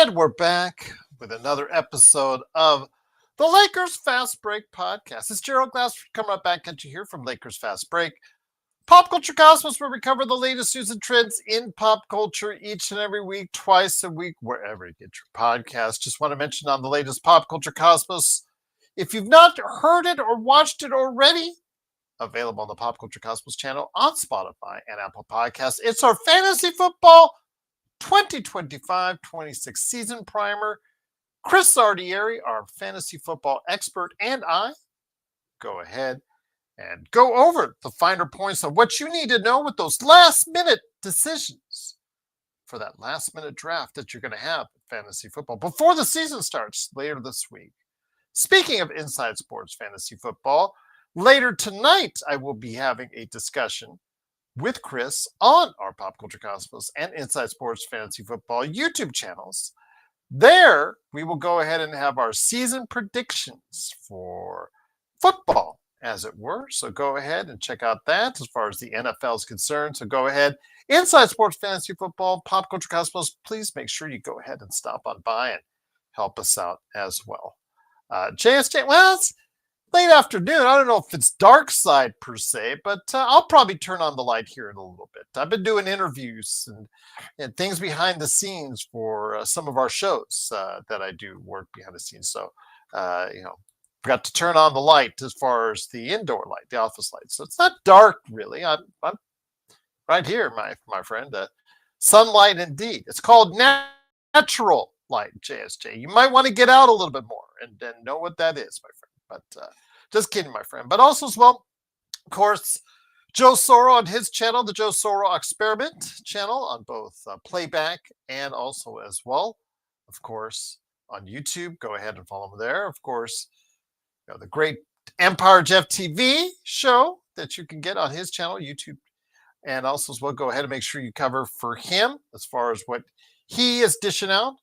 And we're back with another episode of the Lakers Fast Break podcast. It's Gerald Glassford coming up back at you here from Lakers Fast Break. Pop Culture Cosmos, where we cover the latest news and trends in pop culture each and every week, twice a week, wherever you get your podcast. Just want to mention on the latest Pop Culture Cosmos, if you've not heard it or watched it already, available on the Pop Culture Cosmos channel on Spotify and Apple Podcasts. It's our fantasy football 2025-26 season primer. Chris Ardieri, our fantasy football expert, and I go ahead and go over the finer points of what you need to know with those last-minute decisions for that last-minute draft that you're going to have in fantasy football before the season starts later this week. Speaking of Inside Sports Fantasy Football, later tonight I will be having a discussion with Chris on our Pop Culture Cosmos and Inside Sports Fantasy Football YouTube channels. There, we will go ahead and have our season predictions for football, as it were. So go ahead and check out that as far as the NFL is concerned. So go ahead. Inside Sports Fantasy Football, Pop Culture Cosmos, please make sure you go ahead and stop on by and help us out as well. JSJ, well, it's late afternoon. I don't know if it's dark side per se, but I'll probably turn on the light here in a little bit. I've been doing interviews and things behind the scenes for some of our shows that I do work behind the scenes. So, forgot to turn on the light as far as the indoor light, the office light. So it's not dark really. I'm right here, my friend. Sunlight indeed. It's called natural light, JSJ. You might want to get out a little bit more and know what that is, my friend. But just kidding, my friend. But also as well, of course, Joe Soro on his channel, the Joe Soro Experiment channel on both playback and also as well, of course, on YouTube. Go ahead and follow him there. Of course, the great Empire Jeff TV show that you can get on his channel, YouTube. And also as well, go ahead and make sure you cover for him as far as what he is dishing out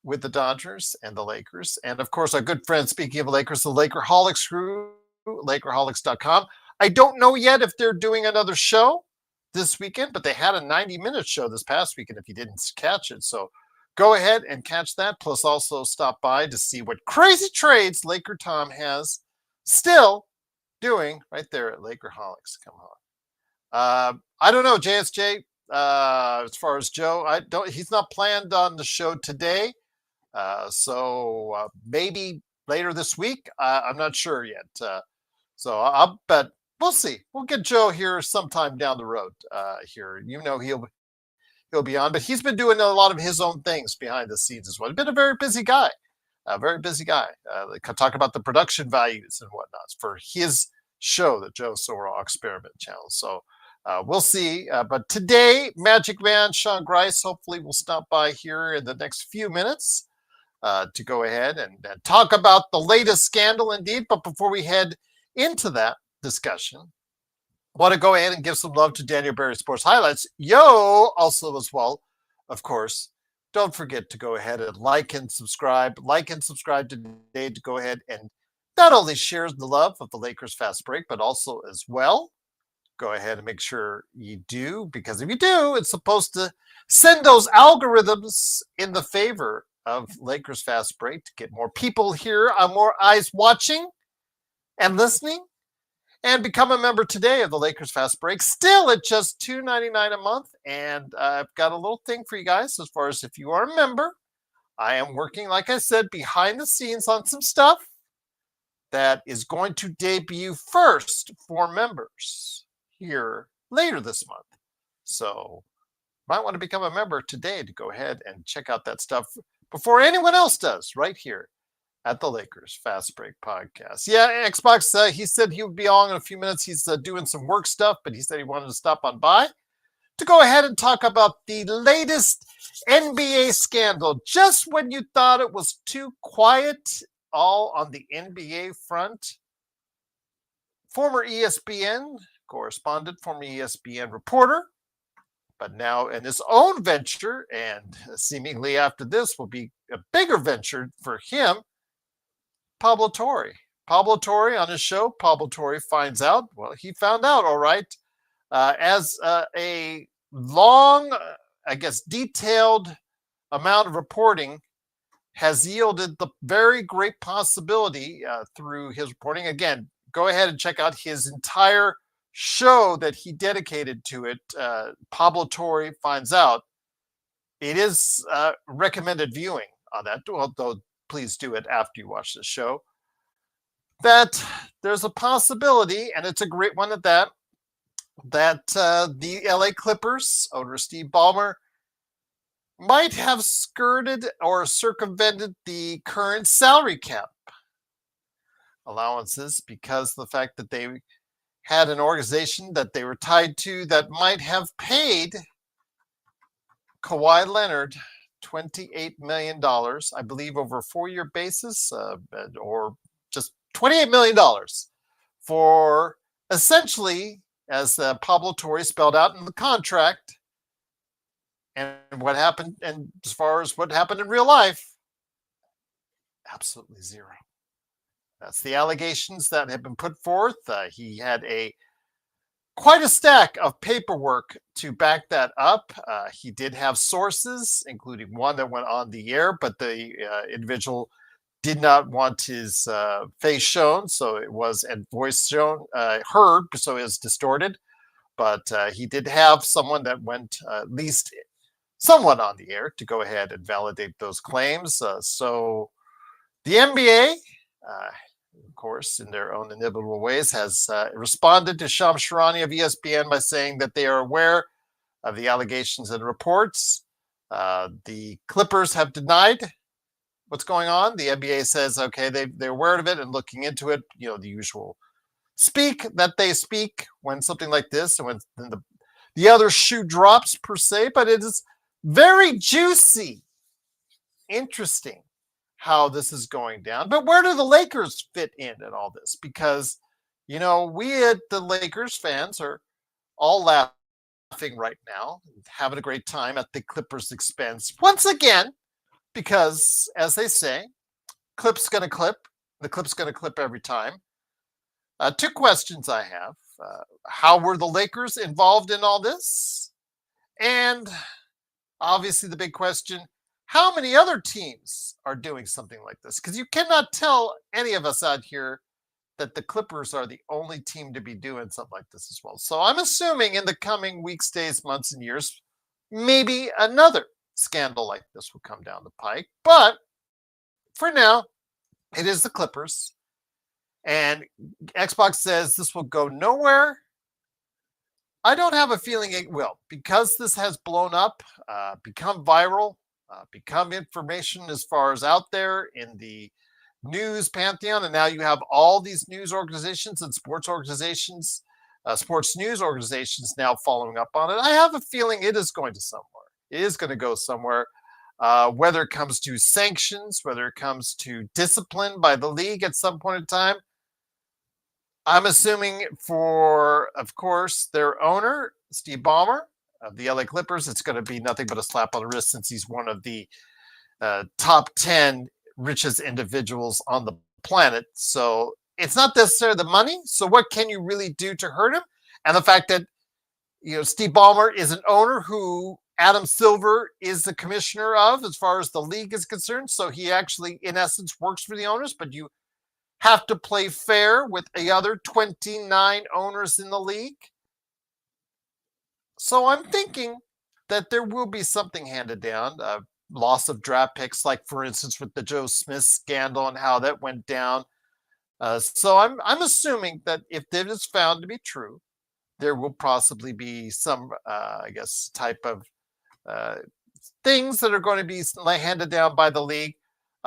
with the Dodgers and the Lakers. And of course, our good friend, speaking of Lakers, the Lakerholics crew, Lakerholics.com. I don't know yet if they're doing another show this weekend, but they had a 90-minute show this past weekend if you didn't catch it. So go ahead and catch that. Plus also stop by to see what crazy trades Laker Tom has still doing right there at Lakerholics. Come on. I don't know, JSJ, as far as Joe, he's not planned on the show today. So maybe later this week. I'm not sure yet. So I'll bet we'll see. We'll get Joe here sometime down the road here. He'll be on, but he's been doing a lot of his own things behind the scenes as well. He's been a very busy guy. Talk about the production values and whatnot for his show, the Joe Soro Experiment channel. So we'll see. But today, Magic Man Sean Grice hopefully will stop by here in the next few minutes to go ahead and talk about the latest scandal indeed. But before we head into that discussion, I want to go ahead and give some love to Daniel Berry Sports Highlights. Also as well, of course, don't forget to go ahead and like and subscribe today to go ahead and not only share the love of the Lakers Fast Break, but also as well, go ahead and make sure you do, because if you do, it's supposed to send those algorithms in the favor of Lakers Fast Break to get more people here, more eyes watching and listening, and become a member today of the Lakers Fast Break, still at just $2.99 a month. And I've got a little thing for you guys as far as if you are a member. I am working, like I said, behind the scenes on some stuff that is going to debut first for members here later this month. So you might want to become a member today to go ahead and check out that stuff before anyone else does right here at the Lakers Fast Break podcast. Yeah, Xbox, he said he would be on in a few minutes. He's doing some work stuff, but he said he wanted to stop on by to go ahead and talk about the latest NBA scandal. Just when you thought it was too quiet all on the NBA front, former ESPN correspondent, former ESPN reporter, but now in his own venture, and seemingly after this will be a bigger venture for him, Pablo Torre. Pablo Torre on his show, Pablo Torre finds out, well, he found out, all right, as a long, detailed amount of reporting has yielded the very great possibility through his reporting. Again, go ahead and check out his entire show that he dedicated to it. Pablo Torre Finds Out. It is recommended viewing on that, although please do it after you watch the show. That there's a possibility, and it's a great one at that, that the LA Clippers owner Steve Ballmer might have skirted or circumvented the current salary cap allowances because of the fact that they had an organization that they were tied to that might have paid Kawhi Leonard $28 million, I believe, over a 4-year basis, or just $28 million for essentially, as Pablo Torre spelled out in the contract, and what happened, and as far as what happened in real life, absolutely zero. That's the allegations that have been put forth. He had quite a stack of paperwork to back that up. He did have sources, including one that went on the air, but the individual did not want his face shown, so it was, and voice shown, heard, so it was distorted. But he did have someone that went at least somewhat on the air to go ahead and validate those claims. So the NBA, of course, in their own inimitable ways, has responded to Shams Charania of ESPN by saying that they are aware of the allegations and reports. The Clippers have denied what's going on. The NBA says, okay, they're aware of it and looking into it. You know, the usual speak that they speak when something like this, and when the other shoe drops per se, but it is very juicy, interesting how this is going down. But where do the Lakers fit in all this? Because, you know, we at the Lakers fans are all laughing right now, having a great time at the Clippers' expense once again, because as they say, clip's going to clip. The clip's going to clip every time. 2 questions I have. How were the Lakers involved in all this? And obviously the big question, how many other teams are doing something like this? Because you cannot tell any of us out here that the Clippers are the only team to be doing something like this as well. So I'm assuming in the coming weeks, days, months, and years, maybe another scandal like this will come down the pike. But for now, it is the Clippers. And Xbox says this will go nowhere. I don't have a feeling it will, because this has blown up, become viral, become information as far as out there in the news pantheon. And now you have all these news organizations and sports organizations, sports news organizations now following up on it. I have a feeling it is going to somewhere. It is going to go somewhere, whether it comes to sanctions, whether it comes to discipline by the league at some point in time. I'm assuming for, of course, their owner, Steve Ballmer of the LA Clippers, it's going to be nothing but a slap on the wrist, since he's one of the top 10 richest individuals on the planet. So it's not necessarily the money. So what can you really do to hurt him? And the fact that, you know, Steve Ballmer is an owner who Adam Silver is the commissioner of, as far as the league is concerned. So he actually, in essence, works for the owners, but you have to play fair with the other 29 owners in the league. So I'm thinking that there will be something handed down, loss of draft picks, like for instance with the Joe Smith scandal and how that went down. So I'm assuming that if that is found to be true, there will possibly be some, I guess, type of things that are going to be handed down by the league.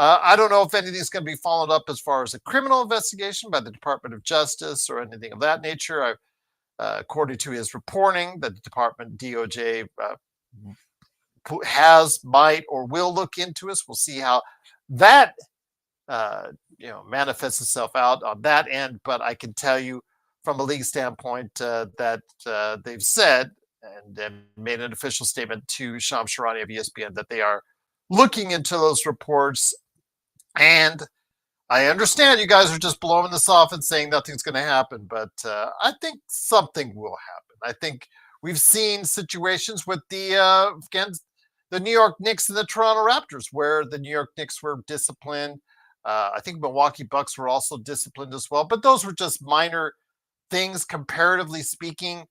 I don't know if anything's going to be followed up as far as a criminal investigation by the Department of Justice or anything of that nature. According to his reporting, that the Department, DOJ, might, or will look into us. We'll see how that manifests itself out on that end. But I can tell you from a league standpoint that they've said and made an official statement to Shams Charania of ESPN that they are looking into those reports. And I understand you guys are just blowing this off and saying nothing's going to happen, but I think something will happen. I think we've seen situations with the the New York Knicks and the Toronto Raptors, where the New York Knicks were disciplined. I think Milwaukee Bucks were also disciplined as well, but those were just minor things comparatively speaking.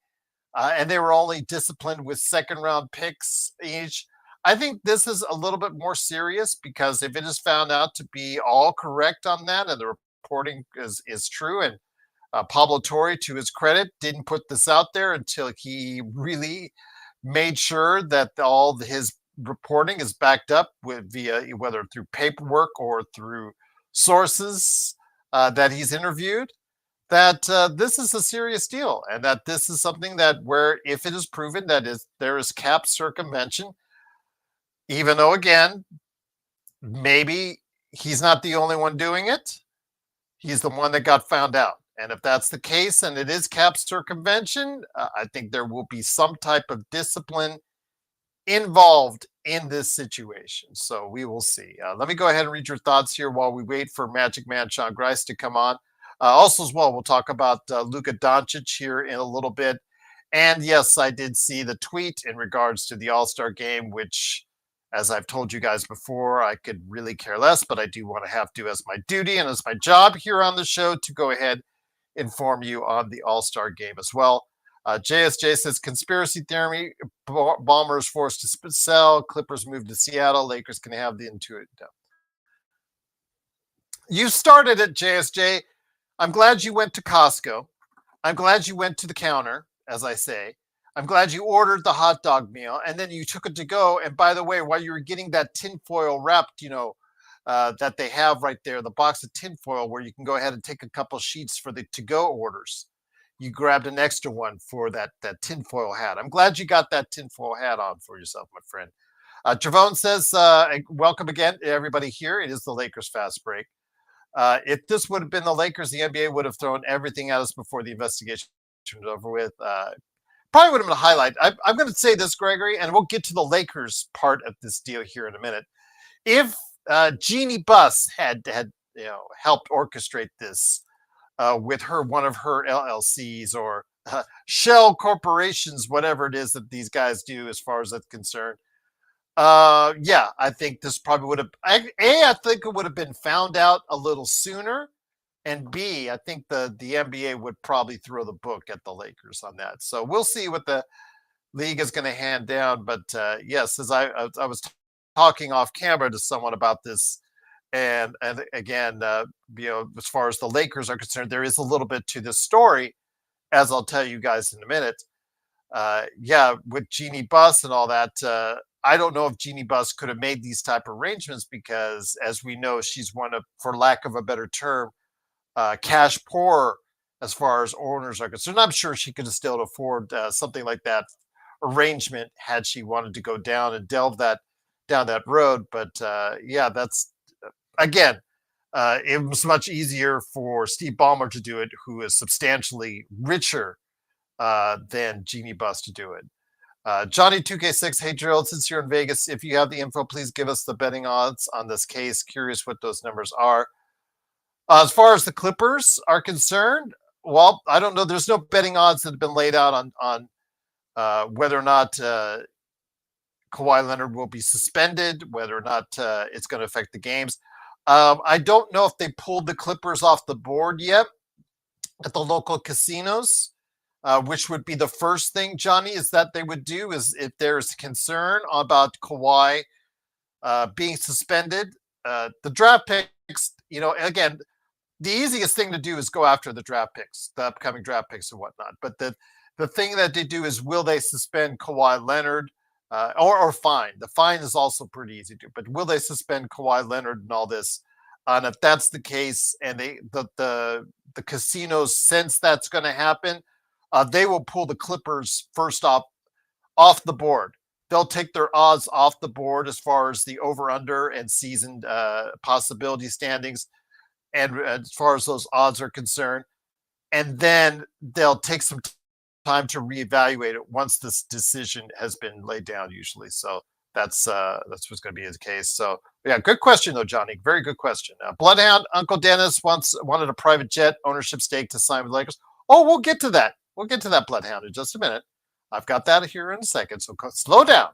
And they were only disciplined with second round picks each. I think this is a little bit more serious because if it is found out to be all correct on that and the reporting is true, and Pablo Torre, to his credit, didn't put this out there until he really made sure that all his reporting is backed up with via whether through paperwork or through sources that he's interviewed, that this is a serious deal and that this is something that where if it is proven that there is cap circumvention, even though again, maybe he's not the only one doing it, he's the one that got found out. And if that's the case and it is cap circumvention, I think there will be some type of discipline involved in this situation. So we will see. Let me go ahead and read your thoughts here while we wait for Magic Man Sean Grice to come on. Also, as well, we'll talk about Luka Doncic here in a little bit. And yes, I did see the tweet in regards to the All-Star game, which, as I've told you guys before, I could really care less, but I do want to have to as my duty and as my job here on the show to go ahead inform you on the All-Star game as well. JSJ says, conspiracy theory, Bombers forced to sell, Clippers moved to Seattle, Lakers can have the intuitive. You started it, JSJ. I'm glad you went to Costco. I'm glad you went to the counter, as I say. I'm glad you ordered the hot dog meal, and then you took it to go. And by the way, while you were getting that tinfoil wrapped, that they have right there, the box of tinfoil where you can go ahead and take a couple sheets for the to-go orders, you grabbed an extra one for that tinfoil hat. I'm glad you got that tinfoil hat on for yourself, my friend. Travone says, welcome again, everybody here. It is the Lakers Fast Break. If this would have been the Lakers, the NBA would have thrown everything at us before the investigation was over with. Probably would have been a highlight. I'm going to say this, Gregory, and we'll get to the Lakers part of this deal here in a minute. If Jeanie Buss had helped orchestrate this with one of her LLCs or shell corporations, whatever it is that these guys do as far as that's concerned, I think this probably would have, I think it would have been found out a little sooner. And B, I think the NBA would probably throw the book at the Lakers on that. So we'll see what the league is going to hand down. But yes, as I was talking off camera to someone about this, and again, as far as the Lakers are concerned, there is a little bit to this story, as I'll tell you guys in a minute. With Jeanie Buss and all that, I don't know if Jeanie Buss could have made these type of arrangements because, as we know, she's one of, for lack of a better term, cash poor as far as owners are concerned. I'm sure she could have still afford something like that arrangement had she wanted to go down and delve down that road. But that's again, it was much easier for Steve Ballmer to do it, who is substantially richer than Jeanie Buss to do it. Johnny 2K6, hey Gerald, since you're in Vegas, if you have the info, please give us the betting odds on this case. Curious what those numbers are. As far as the Clippers are concerned, well, I don't know. There's no betting odds that have been laid out on whether or not Kawhi Leonard will be suspended, whether or not it's going to affect the games. I don't know if they pulled the Clippers off the board yet at the local casinos, which would be the first thing, Johnny, is that they would do is if there's concern about Kawhi being suspended, the draft picks, again, the easiest thing to do is go after the draft picks, the upcoming draft picks and whatnot. But the thing that they do is, will they suspend Kawhi Leonard or fine? The fine is also pretty easy to do, but will they suspend Kawhi Leonard and all this? And if that's the case, and the casinos sense that's going to happen, they will pull the Clippers first off the board. They'll take their odds off the board as far as the over-under and season possibility standings, and as far as those odds are concerned, and then they'll take some time to reevaluate it once this decision has been laid down, usually. So that's what's going to be the case. So yeah, good question though, Johnny. Very good question. Bloodhound Uncle Dennis wanted a private jet ownership stake to sign with Lakers. Oh, we'll get to that. We'll get to that, Bloodhound, in just a minute. I've got that here in a second. So slow down.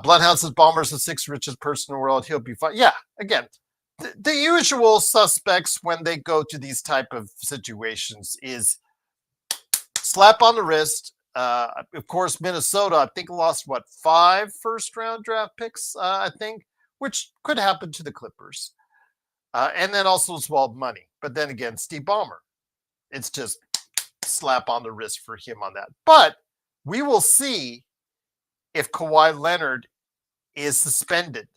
Bloodhound says Ballmer's the sixth richest person in the world. He'll be fine. Yeah, again, the usual suspects when they go to these type of situations is slap on the wrist. Of course, Minnesota, I think, lost, 5 first-round draft picks, I think, which could happen to the Clippers. And then also as well money. But then again, Steve Ballmer, it's just slap on the wrist for him on that. But we will see if Kawhi Leonard is suspended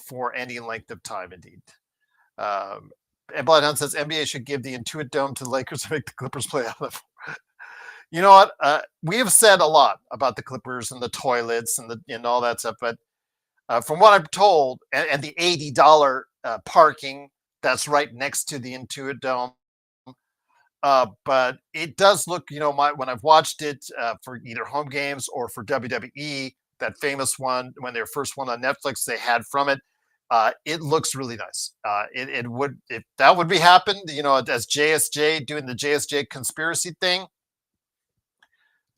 for any length of time, indeed. And Bloodhound says NBA should give the Intuit Dome to the Lakers to make the Clippers play out of. You know what? We have said a lot about the Clippers and the toilets and all that stuff, but from what I'm told, and the $80 parking that's right next to the Intuit Dome, but it does look, when I've watched it for either home games or for WWE, that famous one when they were first one on Netflix, they had from it. It looks really nice. It would, if that would be happened, as JSJ doing the JSJ conspiracy thing,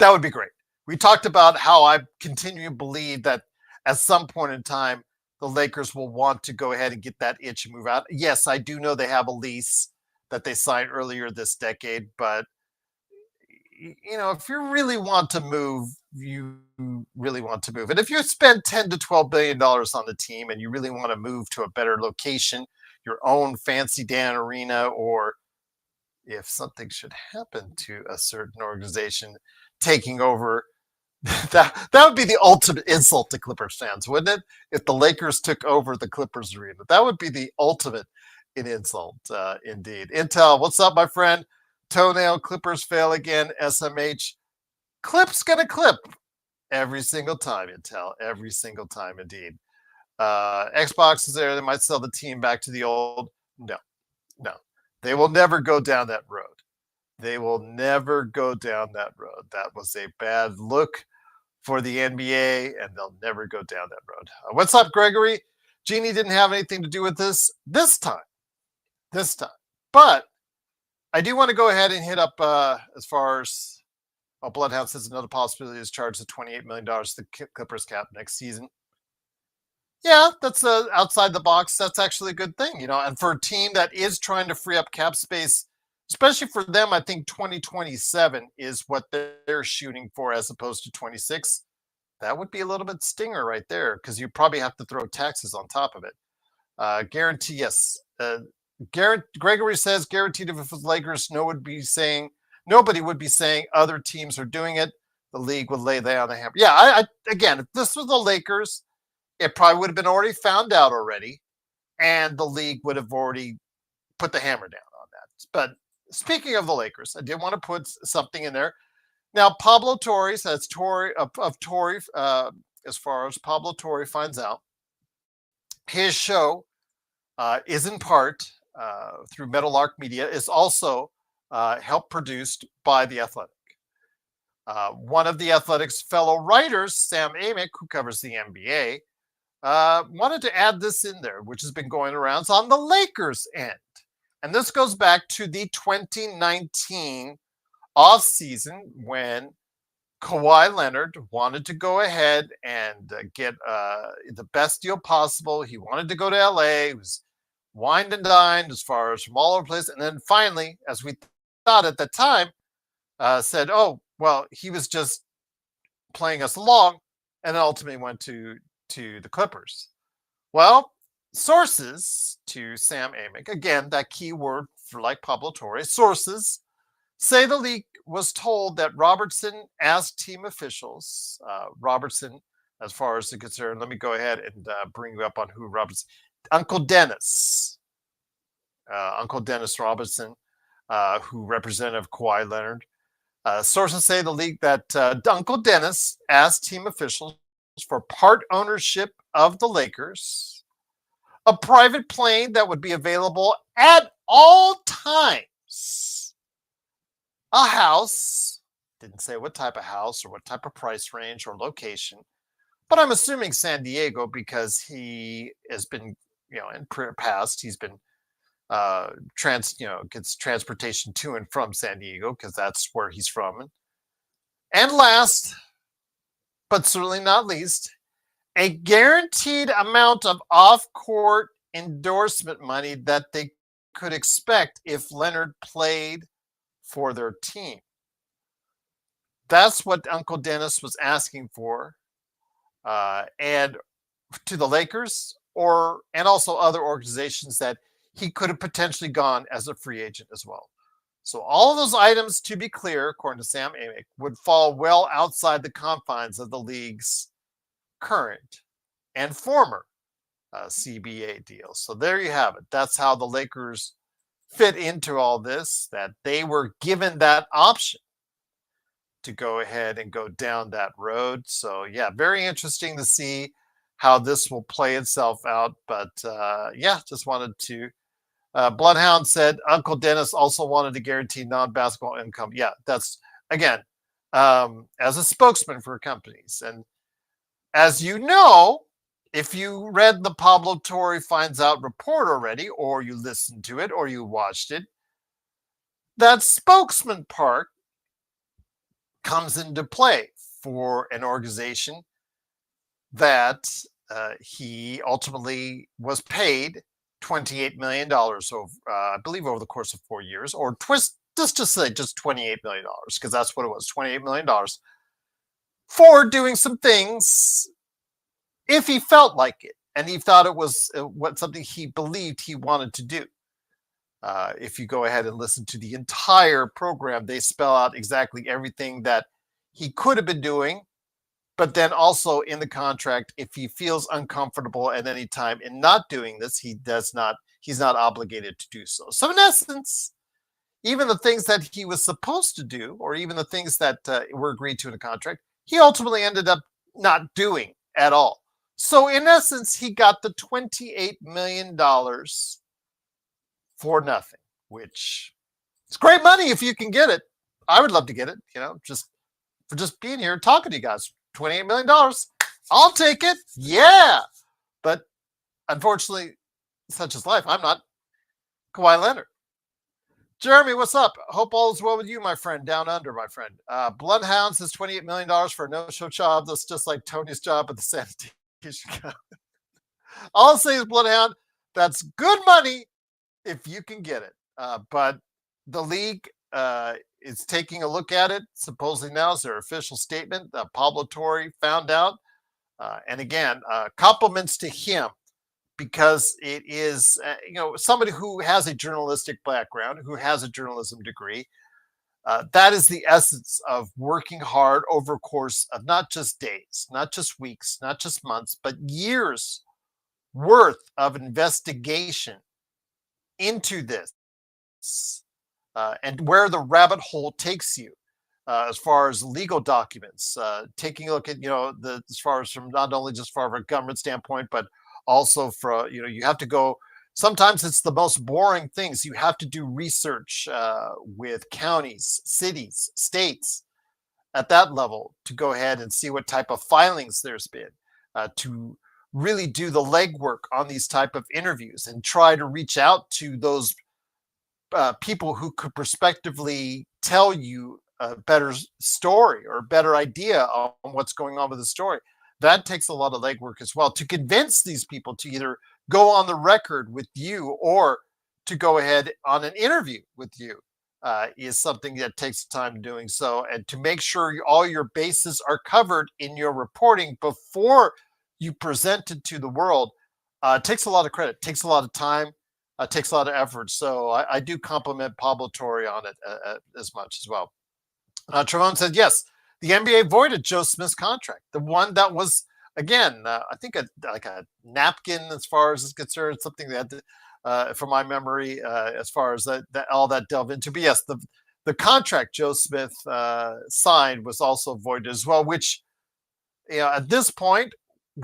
that would be great. We talked about how I continue to believe that at some point in time, the Lakers will want to go ahead and get that itch and move out. Yes, I do know they have a lease that they signed earlier this decade, but if you really want to move, you really want to move. And if you spend $10 to $12 billion on the team and you really want to move to a better location, your own fancy Dan arena, or if something should happen to a certain organization taking over, that would be the ultimate insult to Clippers fans, wouldn't it? If the Lakers took over the Clippers arena, that would be the ultimate insult, indeed. Intel, what's up, my friend? Toenail, Clippers fail again. SMH, Clip's gonna clip every single time, Intel, every single time, indeed. Xbox is there. They might sell the team back to the old. No. They will never go down that road. They will never go down that road. That was a bad look for the NBA, and they'll never go down that road. What's up, Gregory? Jeanie didn't have anything to do with this time. But I do want to go ahead and hit up as far as Bloodhound says another possibility is charge the $28 million to the Clippers cap next season. Yeah, that's outside the box. That's actually a good thing, and for a team that is trying to free up cap space, especially for them, I think 2027 is what they're shooting for as opposed to 26. That would be a little bit stinger right there because you probably have to throw taxes on top of it. Guarantee, yes. Gregory says, guaranteed if it was Lakers, nobody would be saying other teams are doing it. The league would lay down the hammer. Yeah, again, if this was the Lakers, it probably would have been already found out already, and the league would have already put the hammer down on that. But speaking of the Lakers, I did want to put something in there. Now, Pablo Torre says of Torre, as far as Pablo Torre finds out, his show is in part through Meadowlark Media, is also helped produced by The Athletic. One of The Athletic's fellow writers, Sam Amich, who covers the NBA, wanted to add this in there, which has been going around. It's on the Lakers end. And this goes back to the 2019 offseason when Kawhi Leonard wanted to go ahead and get the best deal possible. He wanted to go to LA. He was wined and dined as far as from all over the place. And then finally, as we thought at the time, said, oh, well, he was just playing us along, and then ultimately went to the Clippers. Well, sources to Sam Amich, again, that key word for like Pablo Torre, sources say the league was told that Robertson asked team officials, Robertson, as far as the concern, let me go ahead and bring you up on who Robertson, Uncle Dennis Robertson, who representative Kawhi Leonard. Sources say the league that Uncle Dennis asked team officials for part ownership of the Lakers, a private plane that would be available at all times, a house, didn't say what type of house or what type of price range or location, but I'm assuming San Diego because he has been, in past, he's been gets transportation to and from San Diego because that's where he's from. And last, but certainly not least, a guaranteed amount of off-court endorsement money that they could expect if Leonard played for their team. That's what Uncle Dennis was asking for, and to the Lakers, and also other organizations that he could have potentially gone as a free agent as well. So all of those items, to be clear, according to Sam Amich, would fall well outside the confines of the league's current and former CBA deals. So there you have it. That's how the Lakers fit into all this, that they were given that option to go ahead and go down that road. So yeah, very interesting to see how this will play itself out. But yeah, just wanted to. Bloodhound said Uncle Dennis also wanted to guarantee non-basketball income. Yeah, that's again as a spokesman for companies. And as you know, if you read the Pablo Torre finds out report already, or you listened to it, or you watched it, that spokesman part comes into play for an organization that he ultimately was paid $28 million, so I believe over the course of 4 years, or just say just $28 million, because that's what it was, $28 million, for doing some things if he felt like it, and he thought it was something he believed he wanted to do. If you go ahead and listen to the entire program, they spell out exactly everything that he could have been doing, but then also in the contract, if he feels uncomfortable at any time in not doing this, he's not obligated to do so. So in essence, even the things that he was supposed to do, or even the things that were agreed to in the contract, he ultimately ended up not doing at all. So in essence, he got the $28 million for nothing, which is great money if you can get it. I would love to get it, just for just being here and talking to you guys. $28 million. I'll take it. Yeah. But unfortunately, such is life. I'm not Kawhi Leonard. Jeremy, what's up? Hope all is well with you, my friend. Down under, my friend. Bloodhound says $28 million for a no-show job. That's just like Tony's job at the sanitation company. All I'll say is, Bloodhound, that's good money if you can get it. But the league is taking a look at it. Supposedly now is their official statement. Pablo Torre found out. And again, compliments to him, because it is, somebody who has a journalistic background, who has a journalism degree. That is the essence of working hard over a course of not just days, not just weeks, not just months, but years worth of investigation into this. And where the rabbit hole takes you, as far as legal documents, taking a look at, as far as from not only just from a government standpoint, but also for, you have to go, sometimes it's the most boring things. You have to do research with counties, cities, states at that level to go ahead and see what type of filings there's been, to really do the legwork on these type of interviews and try to reach out to those people who could prospectively tell you a better story or a better idea on what's going on with the story. That takes a lot of legwork as well, to convince these people to either go on the record with you or to go ahead on an interview with you, is something that takes time doing so, and to make sure all your bases are covered in your reporting before you present it to the world. Takes a lot of credit, takes a lot of time, takes a lot of effort. So I do compliment Pablo Torre on it as much as well. Trevon said, yes, the NBA voided Joe Smith's contract. The one that was, again, I think like a napkin as far as it's concerned, something that, from my memory, as far as that all that delved into. But yes, the contract Joe Smith signed was also voided as well, which, at this point,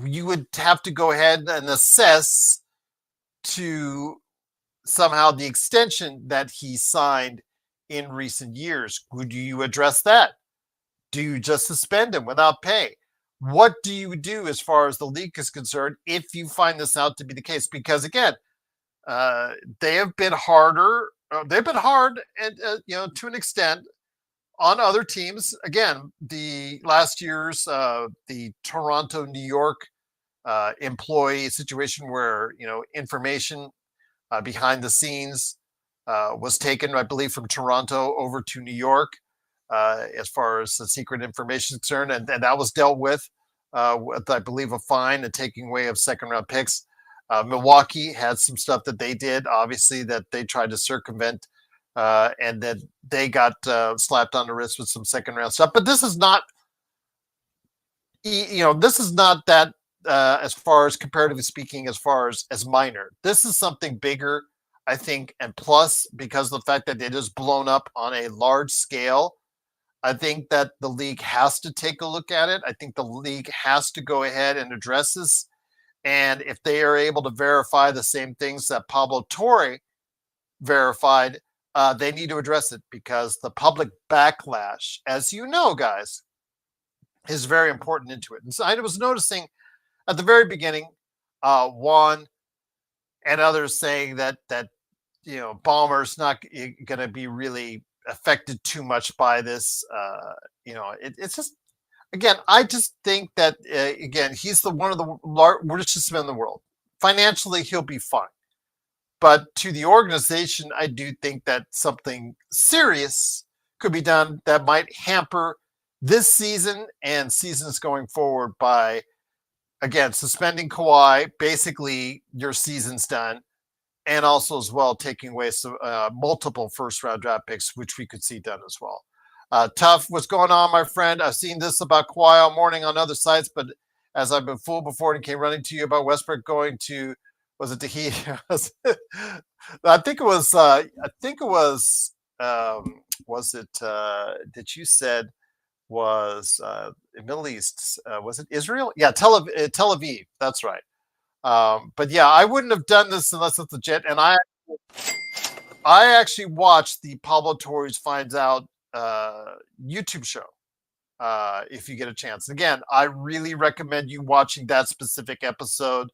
you would have to go ahead and assess to somehow the extension that he signed in recent years. Would you address that? Do you just suspend him without pay? What do you do as far as the league is concerned if you find this out to be the case? Because again, they have been harder. They've been hard, and to an extent, on other teams. Again, the last year's the Toronto, New York employee situation where, information behind the scenes was taken, I believe, from Toronto over to New York as far as the secret information is concerned. And that was dealt with, I believe, a fine and taking away of second round picks. Milwaukee had some stuff that they did, obviously, that they tried to circumvent, and then they got slapped on the wrist with some second round stuff. But this is not, this is not that, as far as comparatively speaking, as far as minor. This is something bigger, I think, and plus, because of the fact that it is blown up on a large scale, I think that the league has to take a look at it. I think the league has to go ahead and address this. And if they are able to verify the same things that Pablo Torre verified, they need to address it, because the public backlash, as you know, guys, is very important into it. And so I was noticing at the very beginning, Juan and others saying that Ballmer's not going to be really affected too much by this. It's just, again, I just think that again, he's one of the richest men in the world. Financially, he'll be fine, but to the organization, I do think that something serious could be done that might hamper this season and seasons going forward by, again, suspending Kawhi. Basically, your season's done. And also as well taking away some multiple first-round draft picks, which we could see done as well. Tough, what's going on, my friend? I've seen this about Kawhi all morning on other sites, but as I've been fooled before and came running to you about Westbrook going to, was it the Heat? I think it was, that you said was Middle East. Was it Israel? Yeah, Tel Aviv. That's right. But yeah, I wouldn't have done this unless it's legit. And I actually watched the Pablo Torres Finds Out YouTube show. If you get a chance. Again, I really recommend you watching that specific episode.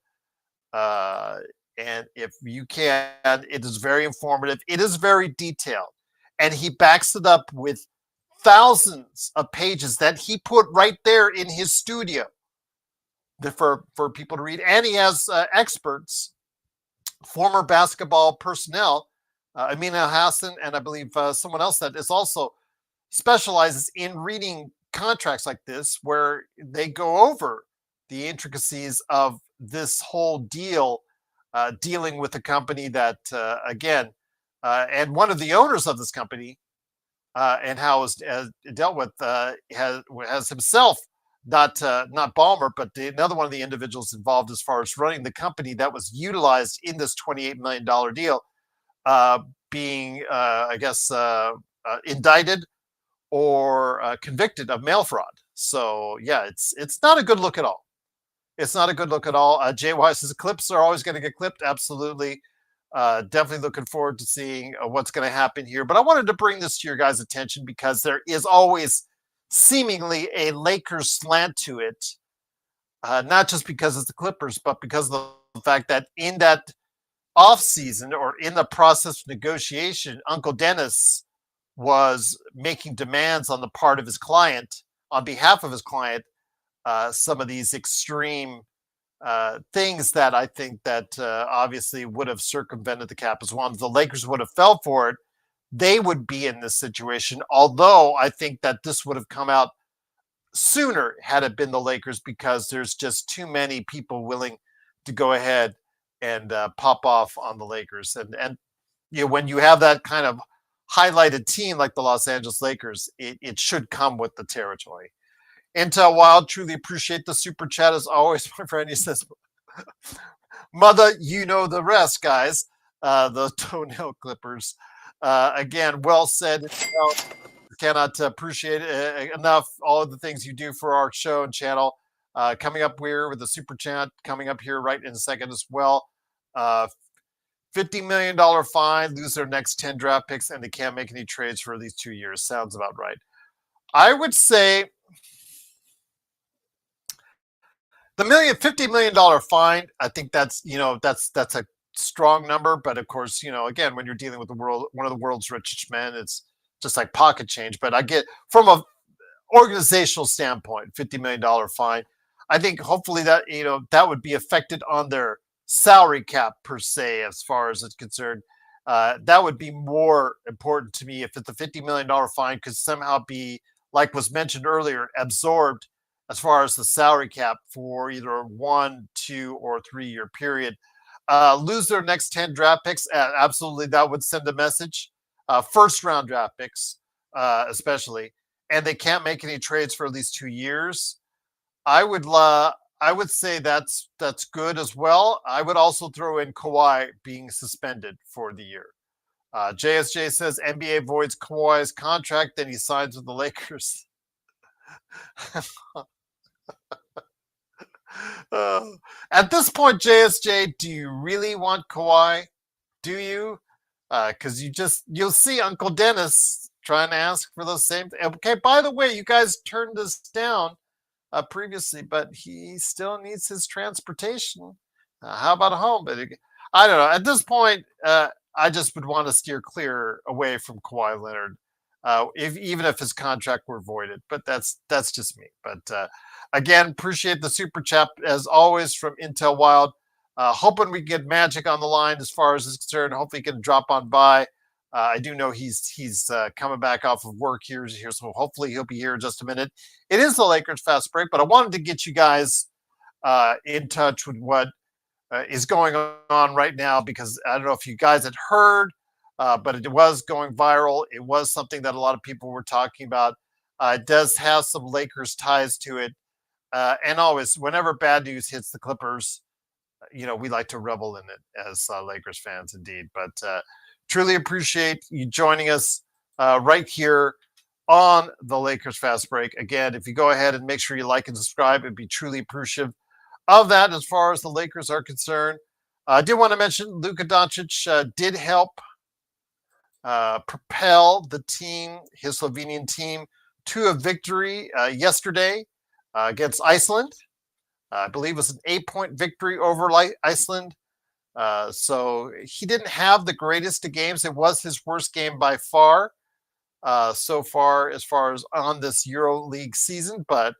And if you can, it is very informative. It is very detailed. And he backs it up with thousands of pages that he put right there in his studio for people to read. And he has experts, former basketball personnel, Amin Al Hassan, and I believe someone else that is also specializes in reading contracts like this, where they go over the intricacies of this whole deal, dealing with a company that, again, and one of the owners of this company, and how it's dealt with, has himself, not Ballmer, but another one of the individuals involved as far as running the company that was utilized in this $28 million deal, being, I guess, indicted or convicted of mail fraud. So yeah, it's not a good look at all. It's not a good look at all. Jay Wise says clips are always going to get clipped. Absolutely. Definitely looking forward to seeing what's going to happen here. But I wanted to bring this to your guys' attention because there is always seemingly a Lakers slant to it. Not just because it's the Clippers, but because of the fact that in that offseason, or in the process of negotiation, Uncle Dennis was making demands on the part of his client, on behalf of his client, some of these extreme things that I think that obviously would have circumvented the cap as well. If the Lakers would have fell for it, they would be in this situation. Although I think that this would have come out sooner had it been the Lakers, because there's just too many people willing to go ahead and pop off on the Lakers. And when you have that kind of highlighted team like the Los Angeles Lakers, it should come with the territory. Intel Wild, truly appreciate the super chat as always, my friend. He says, mother, you know the rest, guys. The toenail clippers. Again, well said. Cannot appreciate enough all of the things you do for our show and channel. Coming up here with the super chat, coming up here right in a second as well. $50 million fine, lose their next 10 draft picks, and they can't make any trades for these 2 years. Sounds about right. I would say the $50 million fine, I think that's a strong number. But of course, again, when you're dealing with one of the world's richest men, it's just like pocket change. But I get, from a organizational standpoint, $50 million fine. I think hopefully that, that would be affected on their salary cap per se, as far as it's concerned. That would be more important to me if it's a $50 million fine could somehow be, like was mentioned earlier, absorbed as far as the salary cap for either a 1, 2, or 3 year period. Lose their next 10 draft picks. Absolutely, that would send a message. First round draft picks, especially. And they can't make any trades for at least 2 years. I would say that's good as well. I would also throw in Kawhi being suspended for the year. JSJ says NBA voids Kawhi's contract, then he signs with the Lakers. At this point, JSJ, do you really want Kawhi? Do you? Because you'll see Uncle Dennis trying to ask for those same. Okay, by the way, you guys turned this down previously, but he still needs his transportation. How about a home? But I don't know. At this point, I just would want to steer clear away from Kawhi Leonard, even if his contract were voided. But that's just me. But again, appreciate the super chat as always from Intel Wild. Hoping we get Magic on the line as far as is concerned. Hopefully, he can drop on by. I do know he's coming back off of work here, so hopefully he'll be here in just a minute. It is the Lakers Fast Break, but I wanted to get you guys in touch with what is going on right now, because I don't know if you guys had heard, but it was going viral. It was something that a lot of people were talking about. It does have some Lakers ties to it. And always, whenever bad news hits the Clippers, we like to revel in it as Lakers fans indeed. But truly appreciate you joining us right here on the Lakers Fast Break. Again, if you go ahead and make sure you like and subscribe, it'd be truly appreciative of that as far as the Lakers are concerned. I did want to mention Luka Doncic did help propel the team, his Slovenian team, to a victory yesterday against Iceland. I believe it was an 8-point victory over Iceland. So he didn't have the greatest of games. It was his worst game by far so far as on this EuroLeague season. But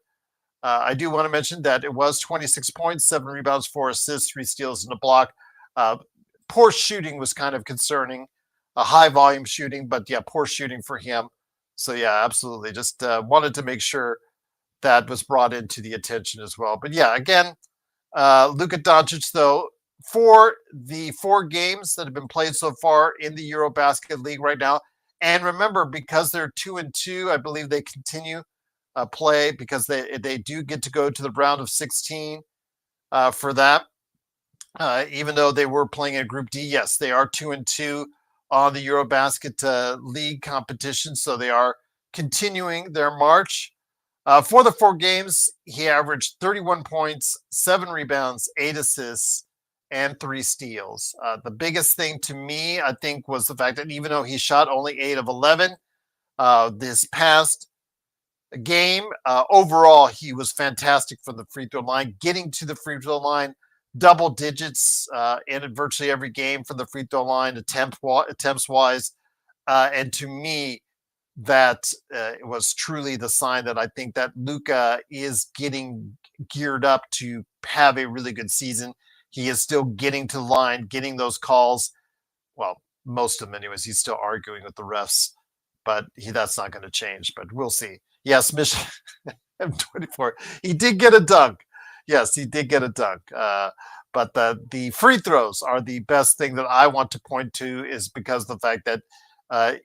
I do want to mention that it was 26 points, 7 rebounds, 4 assists, 3 steals, and a block. Poor shooting was kind of concerning. A high volume shooting, but yeah, poor shooting for him. So yeah, absolutely. Just wanted to make sure that was brought into the attention as well. But yeah, again, Luka Doncic, though, for the 4 games that have been played so far in the EuroBasket League right now, and remember, because they're 2-2, I believe they continue play, because they do get to go to the round of 16 for that. Even though they were playing in Group D, yes, they are 2-2 on the EuroBasket League competition, so they are continuing their march. For the 4 games, he averaged 31 points, 7 rebounds, 8 assists, and 3 steals. The biggest thing to me, I think, was the fact that even though he shot only 8 of 11 this past game, overall, he was fantastic from the free throw line, getting to the free throw line, double digits in virtually every game from the free throw line, attempts-wise. And to me, that was truly the sign that I think that Luka is getting geared up to have a really good season. He is still getting to the line, getting those calls. Well, most of them anyways. He's still arguing with the refs, but that's not going to change. But we'll see. Yes, Mission M24. He did get a dunk. Yes, he did get a dunk. But the free throws are the best thing that I want to point to, is because of the fact that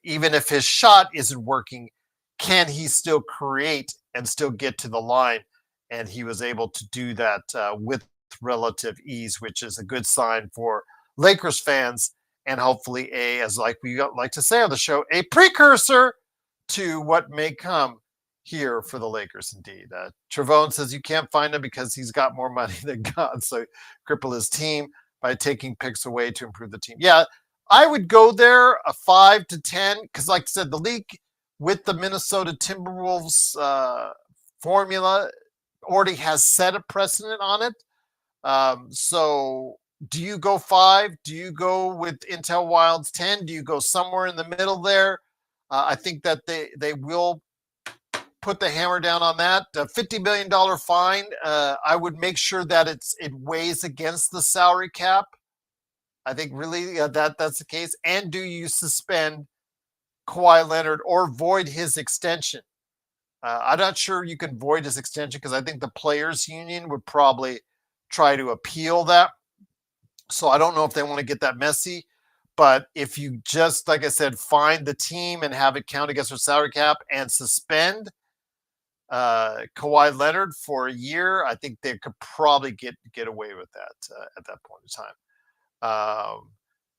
even if his shot isn't working, can he still create and still get to the line? And he was able to do that with relative ease, which is a good sign for Lakers fans, and hopefully as like we like to say on the show, a precursor to what may come here for the Lakers indeed. Travone says you can't find him because he's got more money than God, so cripple his team by taking picks away to improve the team. Yeah, I would go there a 5 to 10, because like I said, the league with the Minnesota Timberwolves formula already has set a precedent on it. So do you go 5? Do you go with Intel Wild's 10? Do you go somewhere in the middle there? I think that they will put the hammer down on that. $50 million fine. I would make sure that it weighs against the salary cap. I think really that's the case. And do you suspend Kawhi Leonard or void his extension? I'm not sure you can void his extension because I think the players union would probably try to appeal that. So I don't know if they want to get that messy. But if you just, like I said, find the team and have it count against their salary cap and suspend Kawhi Leonard for a year, I think they could probably get away with that at that point in time.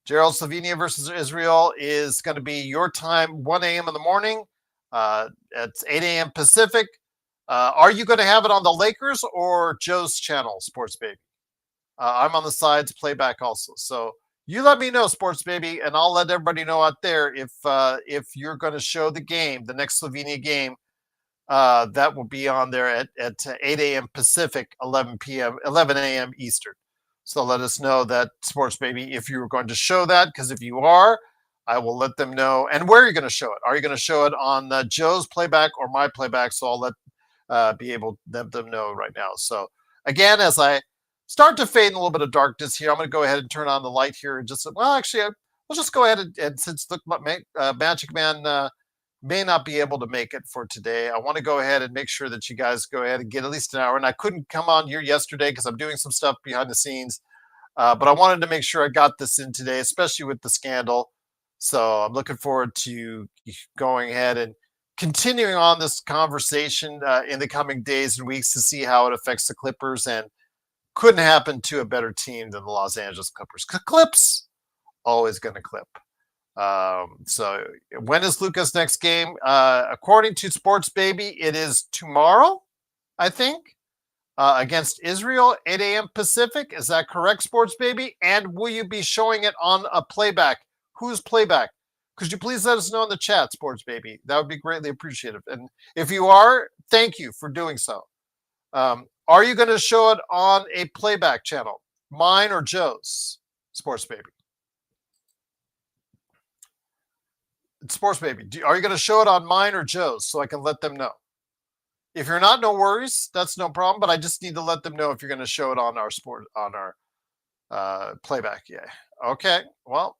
Gerald, Slovenia versus Israel is going to be your time, 1 a.m. in the morning. It's 8 a.m. Pacific. Are you going to have it on the Lakers or Joe's channel, Sports Baby? I'm on the sides, playback also. So you let me know, Sports Baby, and I'll let everybody know out there if you're going to show the game, the next Slovenia game, that will be on there at 8 a.m. Pacific, 11 a.m. Eastern. So let us know that, Sports Baby, if you were going to show that, because if you are, I will let them know. And where are you going to show it? Are you going to show it on Joe's playback or my playback? So I'll let be able to let them know right now. So again, as I start to fade in a little bit of darkness here, I'm going to go ahead and turn on the light here. And just, well, actually, we'll just go ahead and since the Magic Man may not be able to make it for today, I want to go ahead and make sure that you guys go ahead and get at least an hour. And I couldn't come on here yesterday because I'm doing some stuff behind the scenes. But I wanted to make sure I got this in today, especially with the scandal. So I'm looking forward to going ahead and continuing on this conversation in the coming days and weeks to see how it affects the Clippers, and couldn't happen to a better team than the Los Angeles Clippers. Clips, always going to clip. So when is Luka's next game? According to Sports Baby, it is tomorrow, I think, against Israel, 8 a.m. Pacific. Is that correct, Sports Baby? And will you be showing it on a playback? Whose playback? Could you please let us know in the chat, Sports Baby? That would be greatly appreciated. And if you are, thank you for doing so. Are you going to show it on a playback channel? Mine or Joe's? Sports Baby. Sports Baby, are you going to show it on mine or Joe's so I can let them know? If you're not, no worries. That's no problem. But I just need to let them know if you're going to show it on our playback. Yeah. Okay. Well,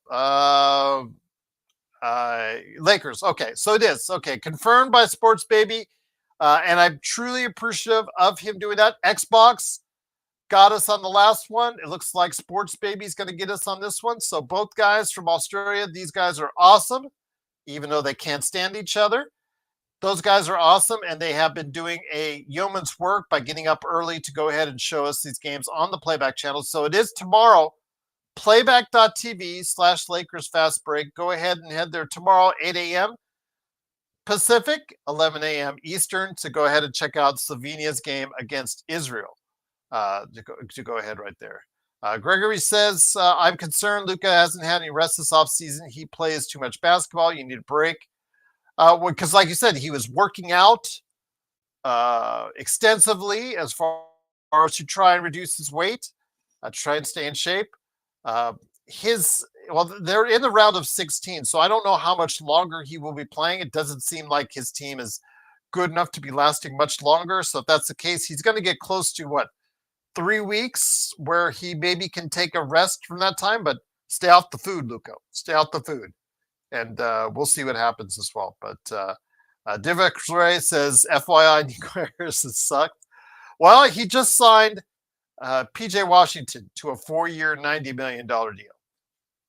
Lakers. Okay. So it is. Okay. Confirmed by Sports Baby. And I'm truly appreciative of him doing that. Xbox got us on the last one. It looks like Sports Baby's going to get us on this one. So both guys from Australia, these guys are awesome, even though they can't stand each other. Those guys are awesome, and they have been doing a yeoman's work by getting up early to go ahead and show us these games on the playback channel. So it is tomorrow, playback.tv/Lakers Fast Break. Go ahead and head there tomorrow, 8 a.m. Pacific, 11 a.m. Eastern, to go ahead and check out Slovenia's game against Israel. To go ahead right there. Gregory says, I'm concerned Luka hasn't had any rest this offseason. He plays too much basketball. You need a break. Because like you said, he was working out extensively as far as to try and reduce his weight, try and stay in shape. They're in the round of 16, so I don't know how much longer he will be playing. It doesn't seem like his team is good enough to be lasting much longer. So if that's the case, he's going to get close to 3 weeks where he maybe can take a rest from that time, but stay off the food, Luka. Stay off the food. And we'll see what happens as well. But Diva Ray says, FYI, Nico Harrison sucked. Well, he just signed PJ Washington to a 4-year, $90 million deal.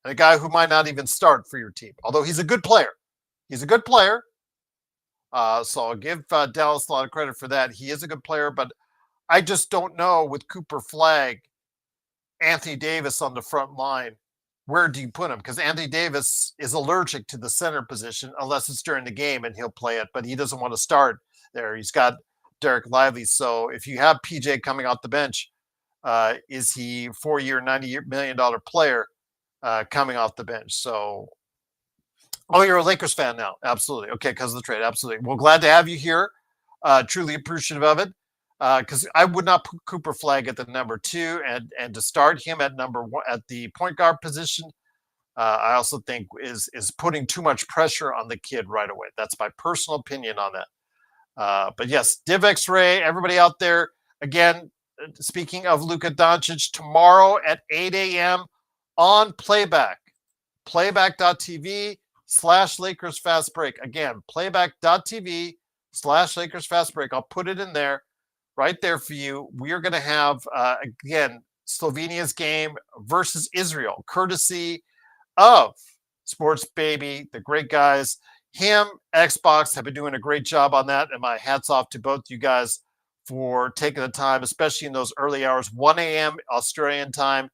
And a guy who might not even start for your team, although he's a good player. He's a good player. So I'll give Dallas a lot of credit for that. He is a good player, but I just don't know with Cooper Flagg, Anthony Davis on the front line, where do you put him? Because Anthony Davis is allergic to the center position unless it's during the game and he'll play it, but he doesn't want to start there. He's got Derek Lively. So if you have PJ coming off the bench, is he 4-year, $90 million player coming off the bench? So, you're a Lakers fan now. Absolutely. Okay, because of the trade. Absolutely. Well, glad to have you here. Truly appreciative of it. Because I would not put Cooper Flagg at the number 2 and to start him at number 1 at the point guard position, I also think is putting too much pressure on the kid right away. That's my personal opinion on that. But yes, Div X-Ray, everybody out there, again, speaking of Luka Doncic, tomorrow at 8 a.m. on Playback, playback.tv/Lakers Fast Break. Again, playback.tv/Lakers Fast Break. I'll put it in there, right there for you. We are going to have, again, Slovenia's game versus Israel, courtesy of Sports Baby, the great guys. Him, Xbox have been doing a great job on that. And my hats off to both you guys for taking the time, especially in those early hours, 1 a.m. Australian time.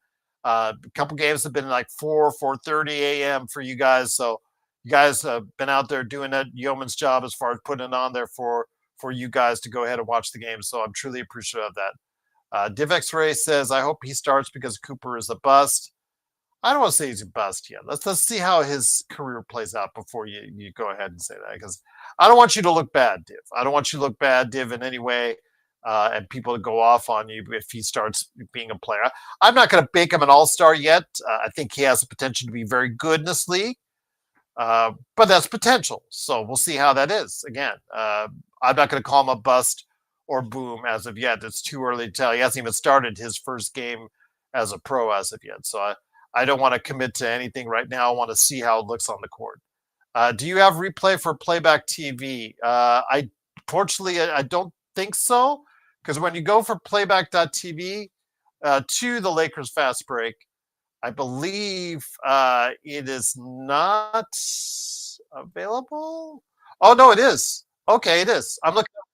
A couple games have been like 4:30 a.m. for you guys. So you guys have been out there doing that yeoman's job as far as putting it on there for you guys to go ahead and watch the game. So I'm truly appreciative of that. Div X-Ray says, I hope he starts because Cooper is a bust. I don't want to say he's a bust yet. Let's see how his career plays out before you go ahead and say that, because I don't want you to look bad, Div. I don't want you to look bad, Div, in any way, and people to go off on you if he starts being a player. I'm not going to bake him an all-star yet. I think he has the potential to be very good in this league, but that's potential. So we'll see how that is. Again, I'm not going to call him a bust or boom as of yet. It's too early to tell. He hasn't even started his first game as a pro as of yet. So I don't want to commit to anything right now. I want to see how it looks on the court. Do you have replay for Playback TV? Fortunately, I don't think so, because when you go for playback.tv to the Lakers Fast Break, I believe it is not available. Oh, no, it is. Okay, it is. I'm looking at it.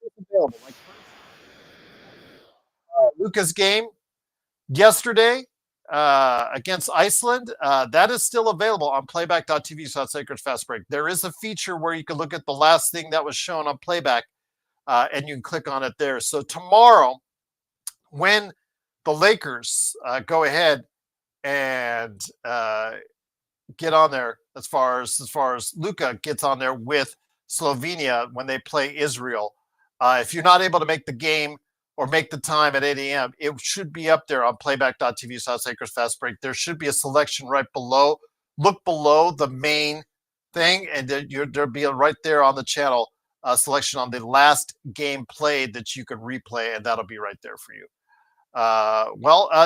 It's available. Like Luka's game yesterday against Iceland, that is still available on playback.tv. So that's Lakers Fast Break. There is a feature where you can look at the last thing that was shown on Playback, and you can click on it there. So tomorrow, when the Lakers go ahead and get on there, as far as Luka gets on there with Slovenia when they play Israel, if you're not able to make the game or make the time at 8 a.m., it should be up there on playback.tv/Lakers Fast Break. There should be a selection right below. Look below the main thing, and there'll be right there on the channel selection on the last game played that you can replay, and that'll be right there for you.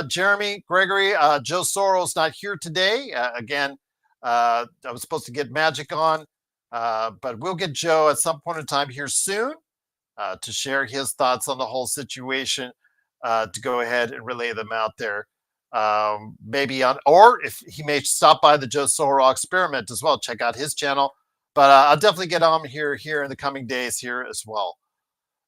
Jeremy, Gregory, Joe Soro's not here today. Again, I was supposed to get Magic on, but we'll get Joe at some point in time here soon. To share his thoughts on the whole situation, to go ahead and relay them out there. Maybe or if he may stop by the Joe Soro experiment as well, check out his channel. But I'll definitely get on here in the coming days here as well.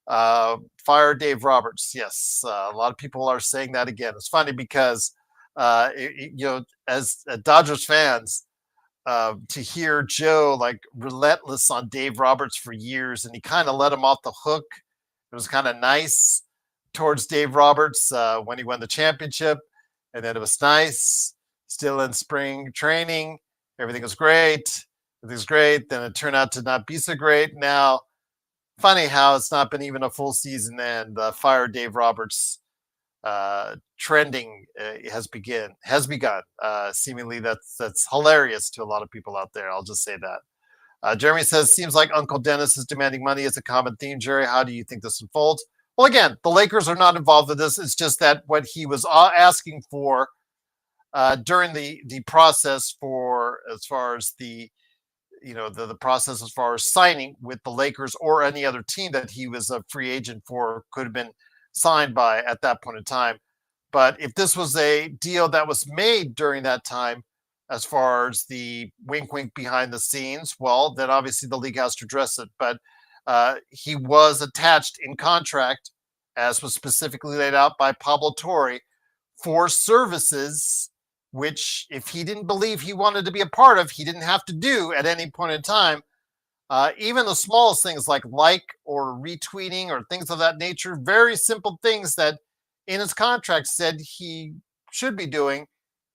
Fire Dave Roberts. Yes, a lot of people are saying that again. It's funny because, as Dodgers fans, to hear Joe like relentless on Dave Roberts for years, and he kind of let him off the hook. It was kind of nice towards Dave Roberts when he won the championship, and then it was nice still in spring training. Everything was great. Everything's great. Then it turned out to not be so great. Now, funny how it's not been even a full season, and fire Dave Roberts trending has begun. Seemingly that's hilarious to a lot of people out there. I'll just say that. Jeremy says, seems like Uncle Dennis is demanding money. It's a common theme. Jerry, how do you think this unfolds? Well, again, the Lakers are not involved with this. It's just that what he was asking for during the process for, as far as the process as far as signing with the Lakers or any other team that he was a free agent for, could have been signed by at that point in time. But if this was a deal that was made during that time, as far as the wink behind the scenes, well, then obviously the league has to address it. But he was attached in contract, as was specifically laid out by Pablo Torre, for services which, if he didn't believe he wanted to be a part of, he didn't have to do at any point in time. Even the smallest things like or retweeting or things of that nature, very simple things that in his contract said he should be doing,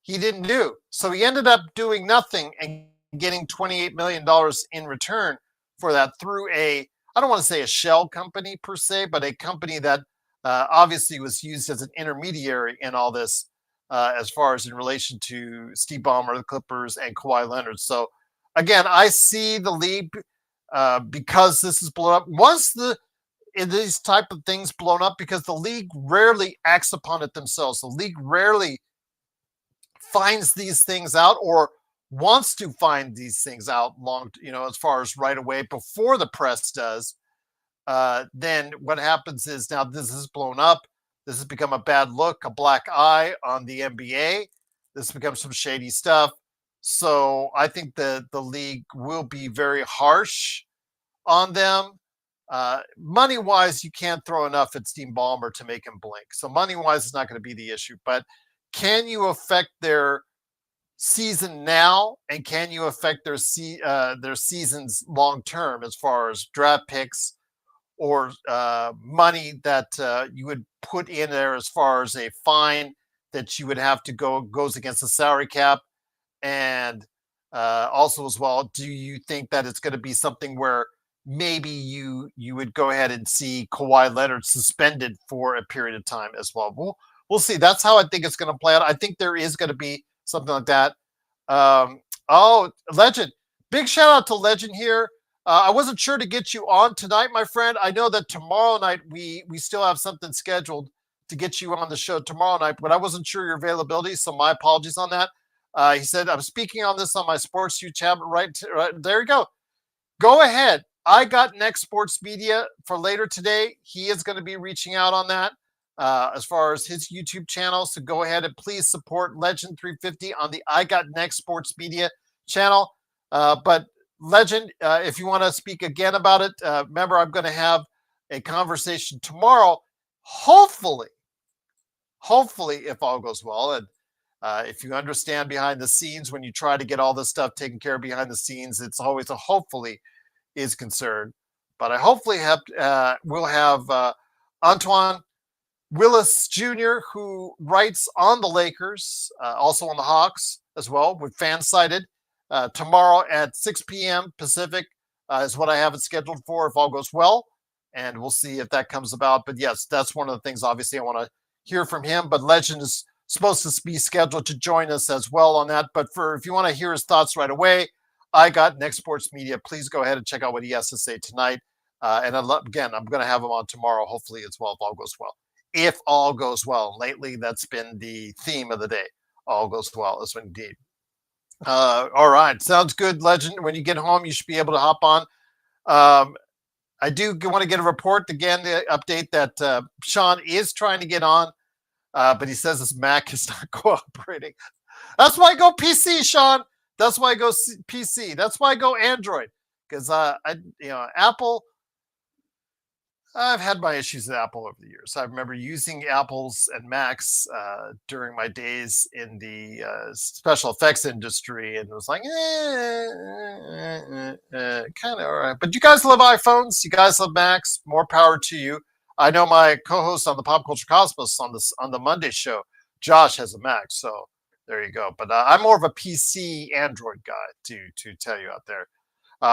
he didn't do. So he ended up doing nothing and getting $28 million in return for that through I don't want to say a shell company per se, but a company that obviously was used as an intermediary in all this, as far as in relation to Steve Ballmer, the Clippers, and Kawhi Leonard. So again, I see the league because this is blown up. Once these type of things blown up, because the league rarely acts upon it themselves. The league rarely finds these things out or wants to find these things out as far as right away before the press does. Then what happens is now this is blown up. This has become a bad look, a black eye on the NBA. This becomes some shady stuff. So I think the league will be very harsh on them. Money-wise, you can't throw enough at Steve Ballmer to make him blink. So money-wise is not going to be the issue. But can you affect their season now, and can you affect their seasons long-term as far as draft picks or money that you would put in there as far as a fine that you would have to goes against the salary cap? And also as well, do you think that it's going to be something where maybe you would go ahead and see Kawhi Leonard suspended for a period of time as well? We'll see. That's how I think it's going to play out. I think there is going to be something like that. Legend. Big shout out to Legend here. I wasn't sure to get you on tonight, my friend. I know that tomorrow night we still have something scheduled to get you on the show tomorrow night, but I wasn't sure your availability, so my apologies on that. He said, I'm speaking on this on my Sports YouTube channel. Right there you go. Go ahead. I got Next Sports Media for later today. He is going to be reaching out on that as far as his YouTube channel. So go ahead and please support Legend 350 on the I Got Next Sports Media channel. But Legend, if you want to speak again about it, remember, I'm going to have a conversation tomorrow. Hopefully, if all goes well. And if you understand behind the scenes, when you try to get all this stuff taken care of behind the scenes, it's always a hopefully is concerned. But I hopefully we'll have Antoine Willis Jr., who writes on the Lakers, also on the Hawks as well, with FanSided. Tomorrow at 6 p.m. Pacific is what I have it scheduled for, if all goes well. And we'll see if that comes about. But yes, that's one of the things, obviously, I want to hear from him. But Legend is supposed to be scheduled to join us as well on that. But if you want to hear his thoughts right away, I Got Next Sports Media. Please go ahead and check out what he has to say tonight. And again, I'm going to have him on tomorrow, hopefully as well, if all goes well. If all goes well. Lately, that's been the theme of the day. All goes well, is indeed. All right. Sounds good, Legend. When you get home, you should be able to hop on. I do want to get a report again, the update that Sean is trying to get on, but he says his Mac is not cooperating. That's why I go PC, Sean. That's why I go PC. That's why I go Android, because Apple. I've had my issues with Apple over the years. I remember using Apples and Macs during my days in the special effects industry, and it was like, kind of all right. But you guys love iPhones. You guys love Macs. More power to you. I know my co-host on the Pop Culture Cosmos on the Monday show, Josh, has a Mac, so there you go. But I'm more of a PC Android guy to tell you out there.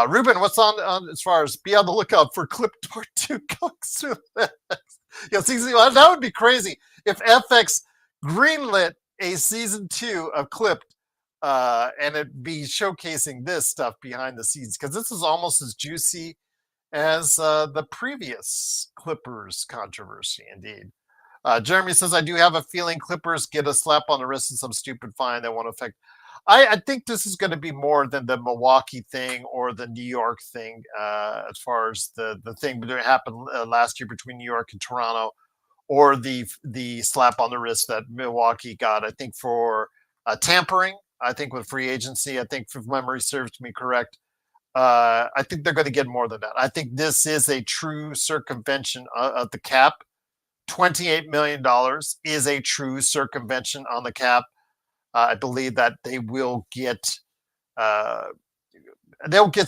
Ruben, what's on as far as be on the lookout for Clip Part 2 coming soon? Yeah, that would be crazy if FX greenlit a season 2 of Clipped and it'd be showcasing this stuff behind the scenes, because this is almost as juicy as the previous Clippers controversy, indeed. Jeremy says, I do have a feeling Clippers get a slap on the wrist and some stupid fine that won't affect. I think this is going to be more than the Milwaukee thing or the New York thing, as far as the thing that happened last year between New York and Toronto, or the slap on the wrist that Milwaukee got, I think, for tampering, I think, with free agency. I think, if memory serves me correct, I think they're going to get more than that. I think this is a true circumvention of the cap. $28 million is a true circumvention on the cap. I believe that they will get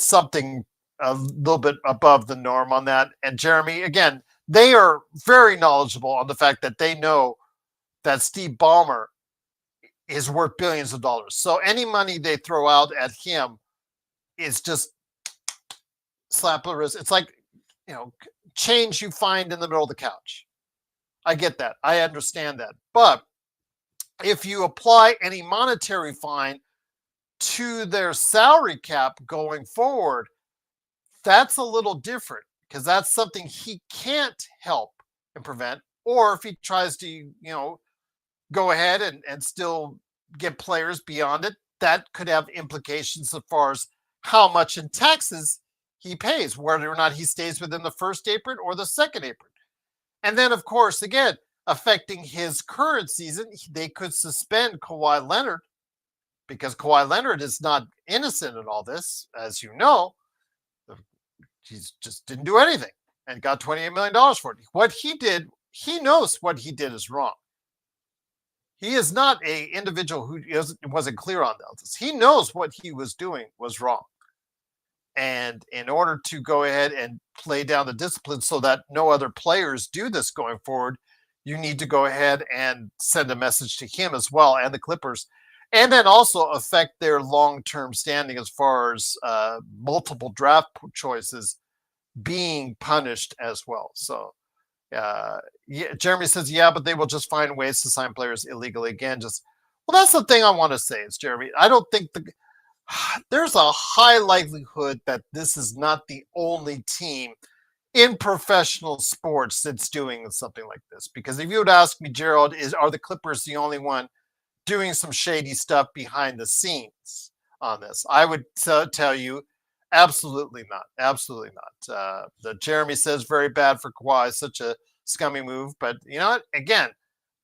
something a little bit above the norm on that. And Jeremy, again, they are very knowledgeable on the fact that they know that Steve Ballmer is worth billions of dollars. So any money they throw out at him is just slap the wrist. It's like, change you find in the middle of the couch. I get that. I understand that. But if you apply any monetary fine to their salary cap going forward, that's a little different because that's something he can't help and prevent. Or if he tries to, go ahead and still get players beyond it, that could have implications as far as how much in taxes he pays, whether or not he stays within the first apron or the second apron. And then, of course, again, affecting his current season, they could suspend Kawhi Leonard because Kawhi Leonard is not innocent in all this, as you know. He just didn't do anything and got $28 million for it. What he did, he knows what he did is wrong. He is not a individual who wasn't clear on this. He knows what he was doing was wrong. And in order to go ahead and play down the discipline so that no other players do this going forward, you need to go ahead and send a message to him as well and the Clippers, and then also affect their long-term standing as far as multiple draft choices being punished as well. So yeah, Jeremy says, yeah, but they will just find ways to sign players illegally again. Well, that's the thing I want to say is, Jeremy, I don't think there's a high likelihood that this is not the only team in professional sports that's doing something like this. Because if you would ask me, Gerald, are the Clippers the only one doing some shady stuff behind the scenes on this? I would tell you, absolutely not. Absolutely not. The Jeremy says very bad for Kawhi, such a scummy move. But you know what? Again,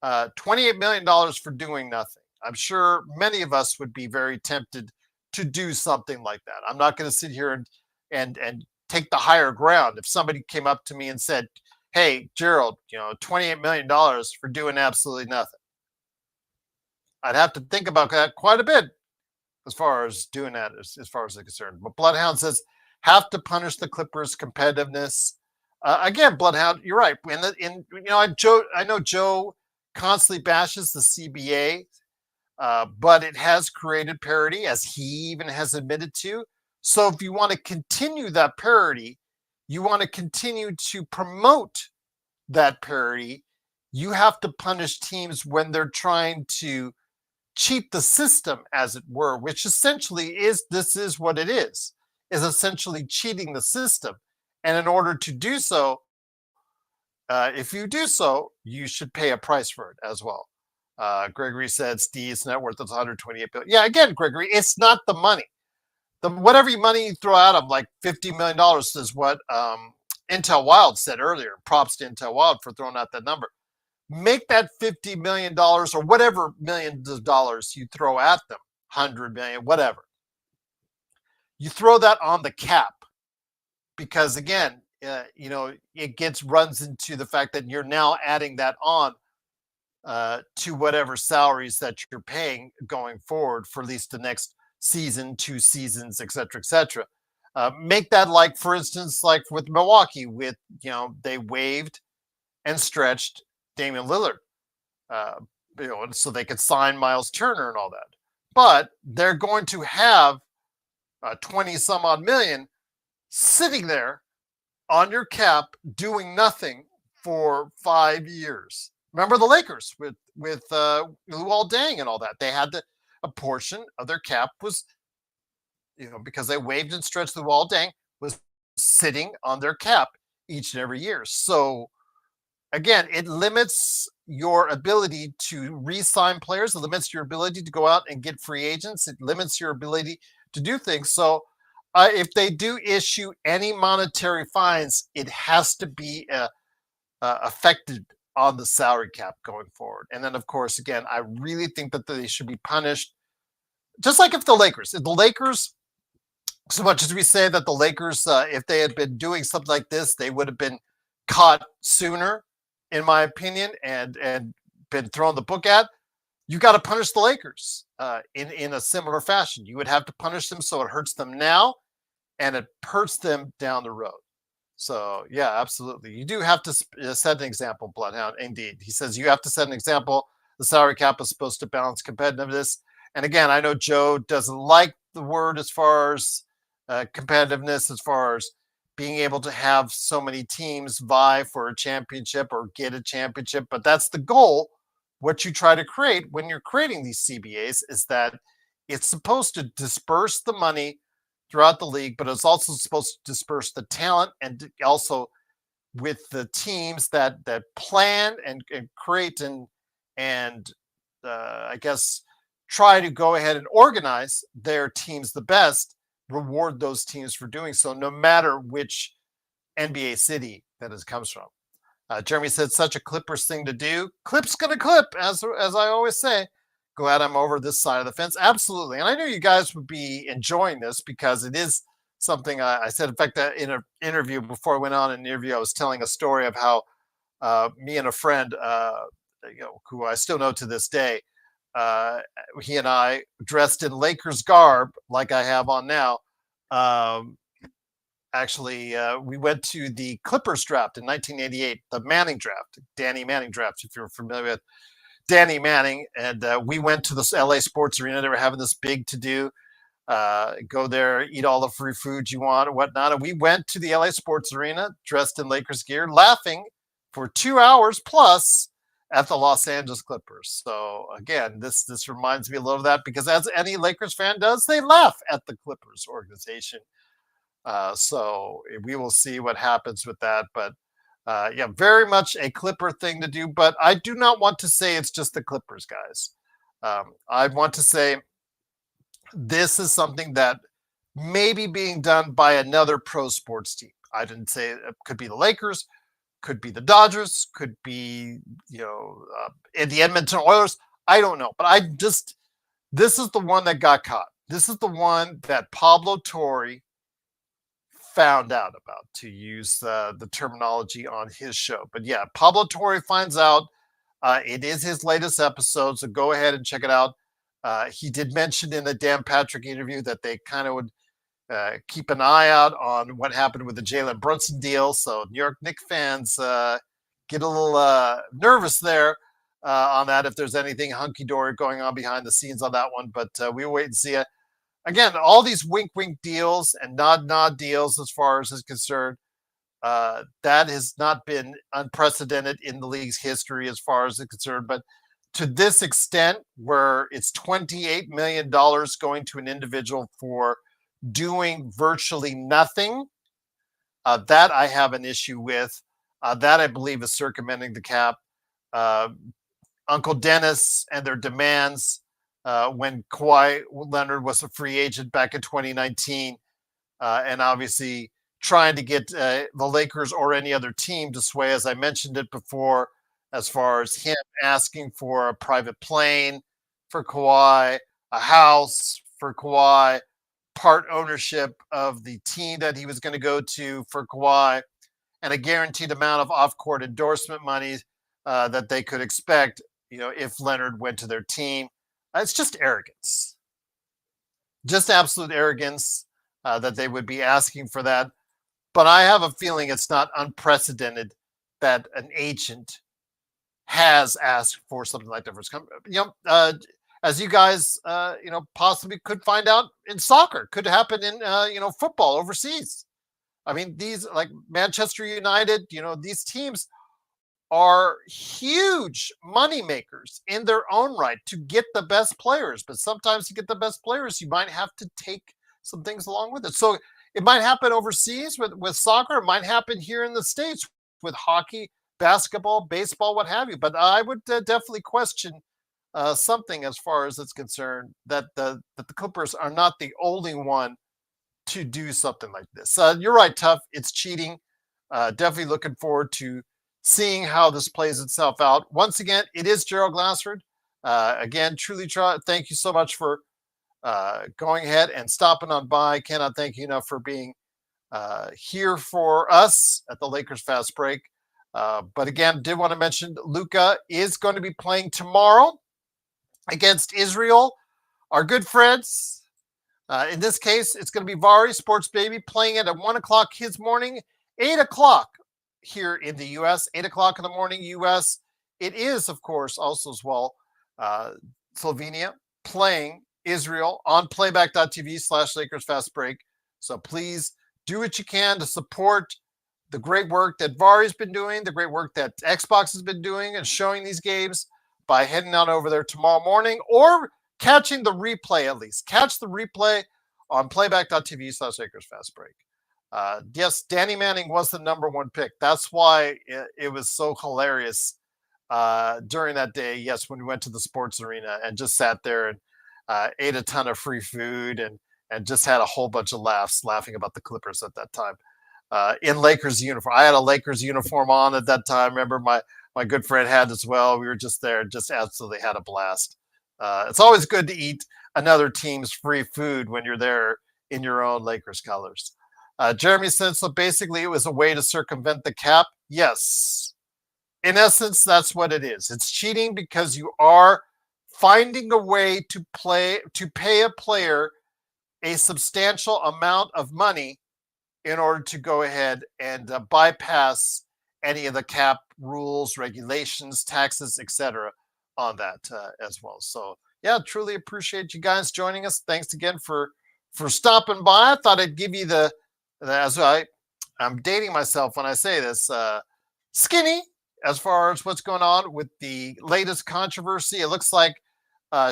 $28 million for doing nothing. I'm sure many of us would be very tempted to do something like that. I'm not going to sit here and take the higher ground. If somebody came up to me and said, hey, Gerald, $28 million for doing absolutely nothing, I'd have to think about that quite a bit as far as doing that, as far as I'm concerned. But Bloodhound says, have to punish the Clippers' competitiveness. Again, Bloodhound, you're right. I know Joe constantly bashes the CBA, but it has created parity, as he even has admitted to. So if you want to continue that parity, you want to continue to promote that parity, you have to punish teams when they're trying to cheat the system, as it were, which essentially is what it is essentially cheating the system. And in order to do so, if you do so, you should pay a price for it as well. Gregory said Steve's net worth is 128 billion. Yeah, again, Gregory, it's not the money. Whatever money you throw at them, like $50 million is what Intel Wild said earlier. Props to Intel Wild for throwing out that number. Make that $50 million or whatever millions of dollars you throw at them, 100 million, whatever. You throw that on the cap because, again, it runs into the fact that you're now adding that on to whatever salaries that you're paying going forward for at least the next season, 2 seasons, et cetera, make that, like, for instance, like with Milwaukee, they waived and stretched Damian Lillard, so they could sign Miles Turner and all that. But they're going to have 20 some odd million sitting there on your cap doing nothing for 5 years. Remember the Lakers with Luol Deng and all that. They had a portion of their cap was, because they waived and stretched Luol Deng, was sitting on their cap each and every year. So again, it limits your ability to re-sign players. It limits your ability to go out and get free agents. It limits your ability to do things. So if they do issue any monetary fines, it has to be affected on the salary cap going forward. And then, of course, again, I really think that they should be punished. Just like if the Lakers, so much as we say that the Lakers, if they had been doing something like this, they would have been caught sooner, in my opinion, and been thrown the book at. You got to punish the Lakers in a similar fashion. You would have to punish them so it hurts them now and it hurts them down the road. So, yeah, absolutely. You do have to set an example, Bloodhound. Indeed. He says you have to set an example. The salary cap is supposed to balance competitiveness. And again, I know Joe doesn't like the word as far as competitiveness, as far as being able to have so many teams vie for a championship or get a championship. But that's the goal. What you try to create when you're creating these CBAs is that it's supposed to disperse the money throughout the league, but it's also supposed to disperse the talent and also with the teams that plan and create and I guess try to go ahead and organize their teams the best, reward those teams for doing so, no matter which NBA city that it comes from. Jeremy said, such a Clippers thing to do. Clip's going to clip, as I always say. Glad I'm over this side of the fence. Absolutely. And I knew you guys would be enjoying this because it is something I said. In fact, in an interview before I went on an interview, I was telling a story of how me and a friend, who I still know to this day, he and I dressed in Lakers garb like I have on now. Actually, we went to the Clippers draft in 1988, the Manning draft, Danny Manning draft, if you're familiar with Danny Manning. And we went to this LA Sports Arena. They were having this big to-do. Go there, eat all the free food you want and whatnot. And we went to the LA Sports Arena dressed in Lakers gear, laughing for 2 hours plus at the Los Angeles Clippers. So again, this reminds me a little of that because as any Lakers fan does, they laugh at the Clippers organization. So we will see what happens with that. But yeah, very much a Clipper thing to do. But I do not want to say it's just the Clippers, guys. I want to say this is something that may be being done by another pro sports team. I didn't say it could be the Lakers, could be the Dodgers, could be, the Edmonton Oilers. I don't know. But this is the one that got caught. This is the one that Pablo Torre found out about, to use the terminology on his show. But yeah, Pablo Torre finds out. It is his latest episode, so go ahead and check it out. He did mention in the Dan Patrick interview that they kind of would keep an eye out on what happened with the Jalen Brunson deal. So New York Knicks fans get a little nervous there on that, if there's anything hunky-dory going on behind the scenes on that one. But we'll wait and see it. Again, all these wink-wink deals and nod-nod deals as far as is concerned, that has not been unprecedented in the league's history as far as it's concerned. But to this extent, where it's $28 million going to an individual for doing virtually nothing, that I have an issue with. That I believe is circumventing the cap. Uncle Dennis and their demands when Kawhi Leonard was a free agent back in 2019, and obviously trying to get the Lakers or any other team to sway, as I mentioned it before, as far as him asking for a private plane for Kawhi, a house for Kawhi, part ownership of the team that he was going to go to for Kawhi, and a guaranteed amount of off-court endorsement money that they could expect, if Leonard went to their team. It's just arrogance, just absolute arrogance that they would be asking for that. But I have a feeling it's not unprecedented that an agent has asked for something like that for his company. As you guys, possibly could find out in soccer, could happen in, football overseas. I mean, these like Manchester United, these teams are huge money makers in their own right to get the best players. But sometimes to get the best players, you might have to take some things along with it. So it might happen overseas with soccer. It might happen here in the States with hockey, basketball, baseball, what have you. But I would definitely question something as far as it's concerned, that the Clippers are not the only one to do something like this. You're right, Tough. It's cheating. Definitely looking forward to seeing how this plays itself out. Once again, it is Gerald Glassford. Again, truly, thank you so much for going ahead and stopping on by. Cannot thank you enough for being here for us at the Lakers Fast Break. But again, did want to mention Luka is going to be playing tomorrow against Israel. Our good friends. In this case, it's going to be Vari Sports Baby playing it at 1 o'clock his morning, 8 o'clock here in the U.S., 8 o'clock in the morning U.S. It is, of course, also as well, Slovenia playing Israel on playback.tv/Lakers Fast Break. So please do what you can to support the great work that Vari's been doing, the great work that Xbox has been doing and showing these games by heading on over there tomorrow morning or catching the replay at least. Catch the replay on playback.tv/Lakers Fast Break. Yes, Danny Manning was the number one pick. That's why it was so hilarious during that day. Yes, when we went to the sports arena and just sat there and ate a ton of free food and just had a whole bunch of laughing about the Clippers at that time. In Lakers uniform. I had a Lakers uniform on at that time. Remember my good friend had as well. We were just there, just absolutely had a blast. It's always good to eat another team's free food when you're there in your own Lakers colors. Jeremy said, so basically it was a way to circumvent the cap. Yes. In essence, that's what it is. It's cheating because you are finding a way to pay a player a substantial amount of money in order to go ahead and bypass any of the cap rules, regulations, taxes, etc. on that as well. So yeah, truly appreciate you guys joining us. Thanks again for stopping by. I thought I'd give you I'm dating myself when I say this, skinny as far as what's going on with the latest controversy. It looks like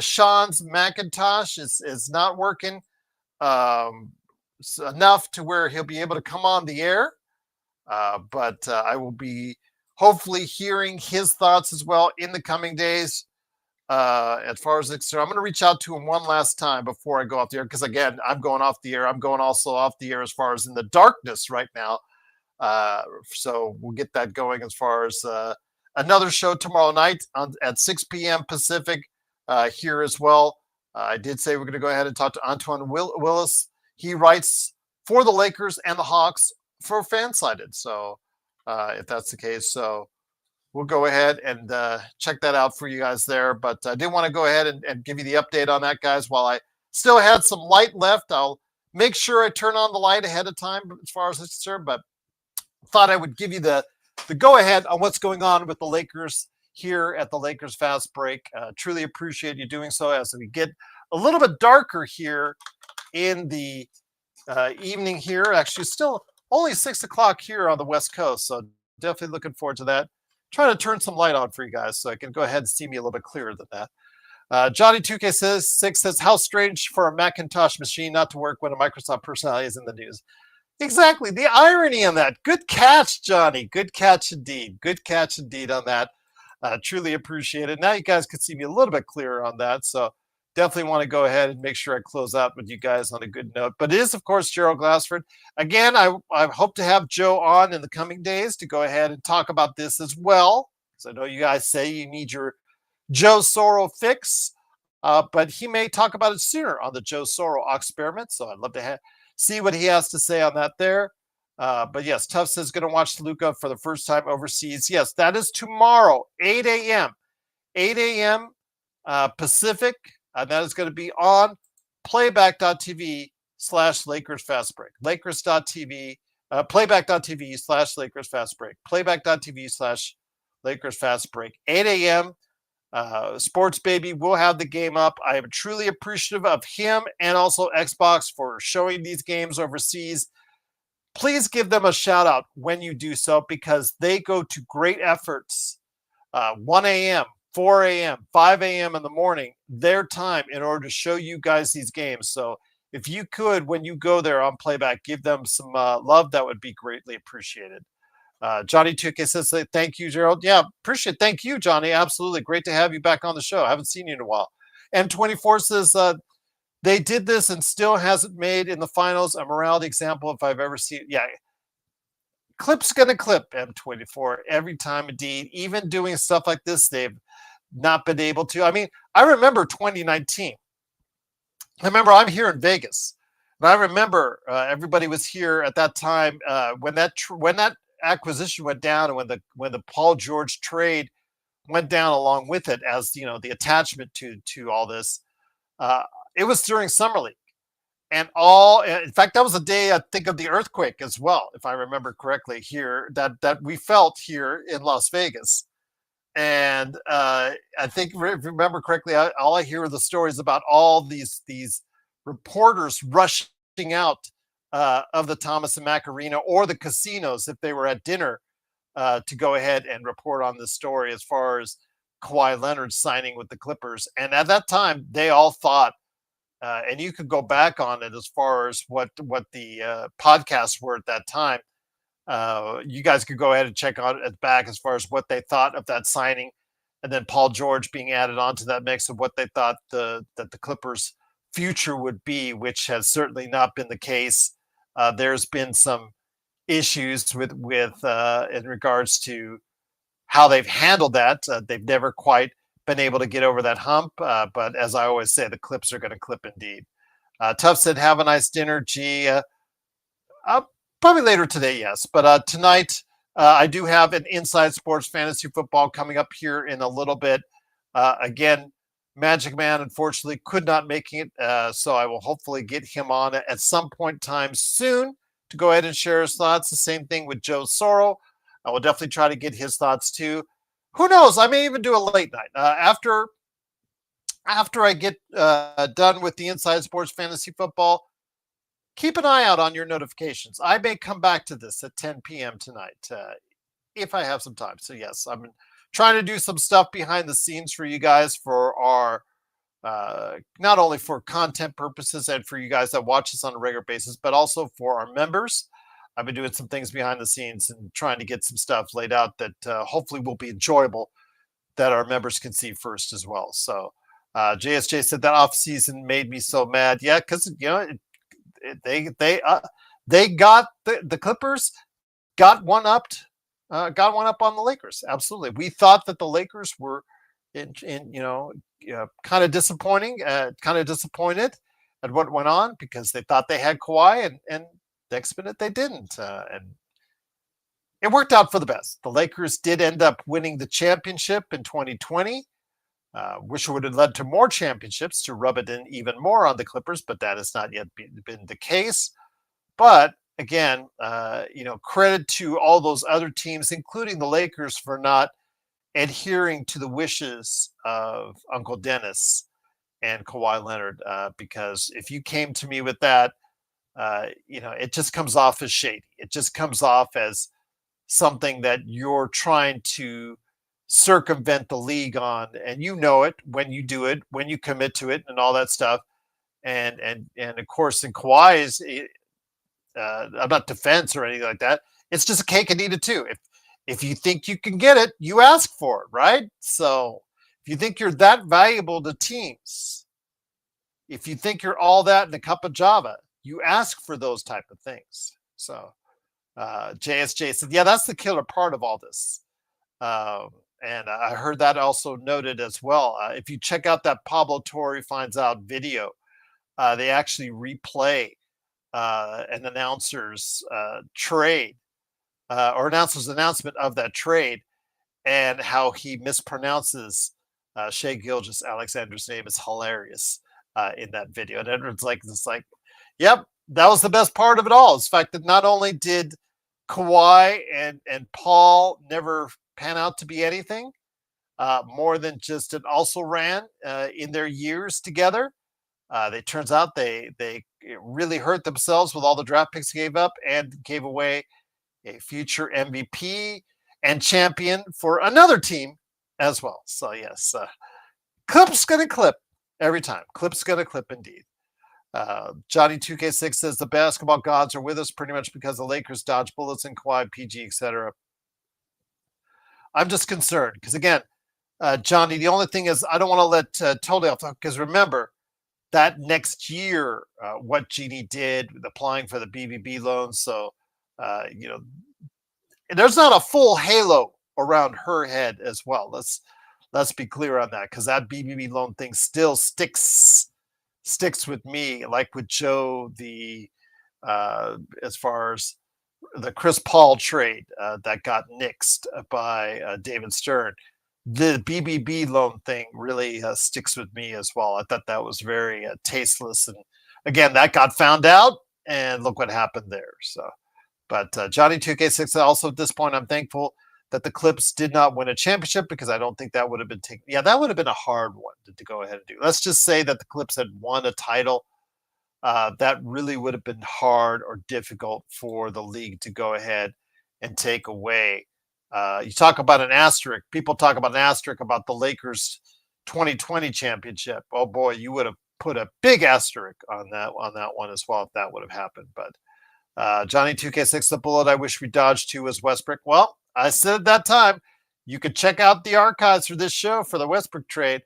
Sean's Macintosh is not working enough to where he'll be able to come on the air. But I will be hopefully hearing his thoughts as well in the coming days. As far as I'm going to reach out to him one last time before I go off the air, because again, I'm going off the air. I'm going also off the air as far as in the darkness right now. So we'll get that going as far as another show tomorrow night at 6 p.m. Pacific here as well. I did say we're going to go ahead and talk to Antoine Willis. He writes for the Lakers and the Hawks for Fansided. So if that's the case, so we'll go ahead and check that out for you guys there. But I did want to go ahead and give you the update on that, guys. While I still had some light left, I'll make sure I turn on the light ahead of time as far as it's concerned. But thought I would give you the go ahead on what's going on with the Lakers here at the Lakers Fast Break. Truly appreciate you doing so as we get a little bit darker here in the evening here. Actually, still only 6 o'clock here on the West Coast. So definitely looking forward to that. Trying to turn some light on for you guys so I can go ahead and see me a little bit clearer than that. Johnny 2K6 says, how strange for a Macintosh machine not to work when a Microsoft personality is in the news. Exactly. The irony on that. Good catch, Johnny. Good catch indeed. Good catch indeed on that. Truly appreciate it. Now you guys can see me a little bit clearer on that. So definitely want to go ahead and make sure I close out with you guys on a good note. But it is, of course, Gerald Glassford. Again, I hope to have Joe on in the coming days to go ahead and talk about this as well. So I know you guys say you need your Joe Sorrow fix, but he may talk about it sooner on the Joe Sorrow experiment. So I'd love to see what he has to say on that there. But yes, Tuff says going to watch Luka for the first time overseas. Yes, that is tomorrow, 8 a.m. 8 a.m. Pacific. That is going to be on playback.tv/Lakers Fast Break. Lakers.tv, playback.tv/Lakers Fast Break. Playback.tv/Lakers Fast Break. 8 a.m. Sports Baby will have the game up. I am truly appreciative of him and also Xbox for showing these games overseas. Please give them a shout out when you do so, because they go to great efforts. 1 a.m., 4 a.m., 5 a.m. in the morning, their time, in order to show you guys these games. So if you could, when you go there on playback, give them some love, that would be greatly appreciated. Johnny 2K says, thank you, Gerald. Yeah, appreciate it. Thank you, Johnny. Absolutely. Great to have you back on the show. I haven't seen you in a while. M24 says, they did this and still hasn't made in the finals a morality example if I've ever seen. Yeah. Clip's going to clip, M24, every time, indeed. Even doing stuff like this, they've not been able to. I mean, I remember 2019. I remember I'm here in Vegas. And I remember everybody was here at that time when that acquisition went down, and when the Paul George trade went down along with it, as you know, the attachment to all this. It was during Summer League. And in fact, that was the day, I think, of the earthquake as well, if I remember correctly, here that we felt here in Las Vegas. And I think, if I remember correctly, all I hear are the stories about all these reporters rushing out of the Thomas and Mack Arena or the casinos if they were at dinner to go ahead and report on this story as far as Kawhi Leonard signing with the Clippers. And at that time, they all thought and you could go back on it as far as what the podcasts were at that time. You guys could go ahead and check on it back as far as what they thought of that signing, and then Paul George being added onto that mix of what they thought that the Clippers' future would be, which has certainly not been the case. There's been some issues with in regards to how they've handled that. They've never quite been able to get over that hump. But as I always say, the Clips are going to clip indeed. Tuff said, "Have a nice dinner." Gee, probably later today, yes. But tonight, I do have an Inside Sports Fantasy Football coming up here in a little bit. Again, Magic Man unfortunately could not make it, so I will hopefully get him on at some point in time soon to go ahead and share his thoughts. The same thing with Joe Soro. I will definitely try to get his thoughts too. Who knows? I may even do a late night after I get done with the Inside Sports Fantasy Football. Keep an eye out on your notifications. I may come back to this at 10 p.m. tonight if I have some time. So yes, I'm trying to do some stuff behind the scenes for you guys for our not only for content purposes and for you guys that watch us on a regular basis, but also for our members. I've been doing some things behind the scenes and trying to get some stuff laid out that hopefully will be enjoyable that our members can see first as well. So JSJ said that off season made me so mad. Yeah, because they got the Clippers got one up on the Lakers. Absolutely, we thought that the Lakers were kind of disappointed at what went on because they thought they had Kawhi and next minute they didn't, and it worked out for the best. The Lakers did end up winning the championship in 2020. Wish it would have led to more championships to rub it in even more on the Clippers, but that has not yet been the case. But again, credit to all those other teams, including the Lakers, for not adhering to the wishes of Uncle Dennis and Kawhi Leonard. Because if you came to me with that, it just comes off as shady. It just comes off as something that you're trying to circumvent the league on, and you know it when you do it, when you commit to it, and all that stuff. And of course, in Kawhi's, I'm not defense or anything like that. It's just a cake and eat it too. If you think you can get it, you ask for it, right? So if you think you're that valuable to teams, if you think you're all that in a cup of Java, you ask for those type of things. So JSJ said, yeah, that's the killer part of all this. And I heard that also noted as well. If you check out that Pablo Torre Finds Out video, they actually replay an announcer's trade or announcer's announcement of that trade and how he mispronounces Shai Gilgeous-Alexander's name is hilarious in that video. And everyone's like, yep, that was the best part of it all. Is the fact that not only did Kawhi and Paul never pan out to be anything more than just an also ran in their years together. It turns out they really hurt themselves with all the draft picks they gave up and gave away a future MVP and champion for another team as well. So yes, Clip's going to clip every time. Clip's going to clip indeed. Johnny 2K6 says the basketball gods are with us pretty much because the Lakers dodge bullets and Kawhi, PG, etc. I'm just concerned because again, Johnny, the only thing is I don't want to let Tolly off because remember that next year, what Jeanie did with applying for the BBB loan. So, there's not a full halo around her head as well. Let's be clear on that because that BBB loan thing still sticks with me, like with Joe, as far as the Chris Paul trade that got nixed by David Stern. The BBB loan thing really sticks with me as well. I thought that was very tasteless. And again, that got found out and look what happened there. So, but Johnny 2K6 also at this point, I'm thankful that the Clips did not win a championship because I don't think that would have been taken. Yeah, that would have been a hard one to go ahead and do. Let's just say that the Clips had won a title. That really would have been hard or difficult for the league to go ahead and take away. You talk about an asterisk. People talk about an asterisk about the Lakers 2020 championship. Oh boy, you would have put a big asterisk on that one as well if that would have happened. But Johnny 2K6, the bullet I wish we dodged to was Westbrook. Well, I said at that time, you could check out the archives for this show for the Westbrook trade.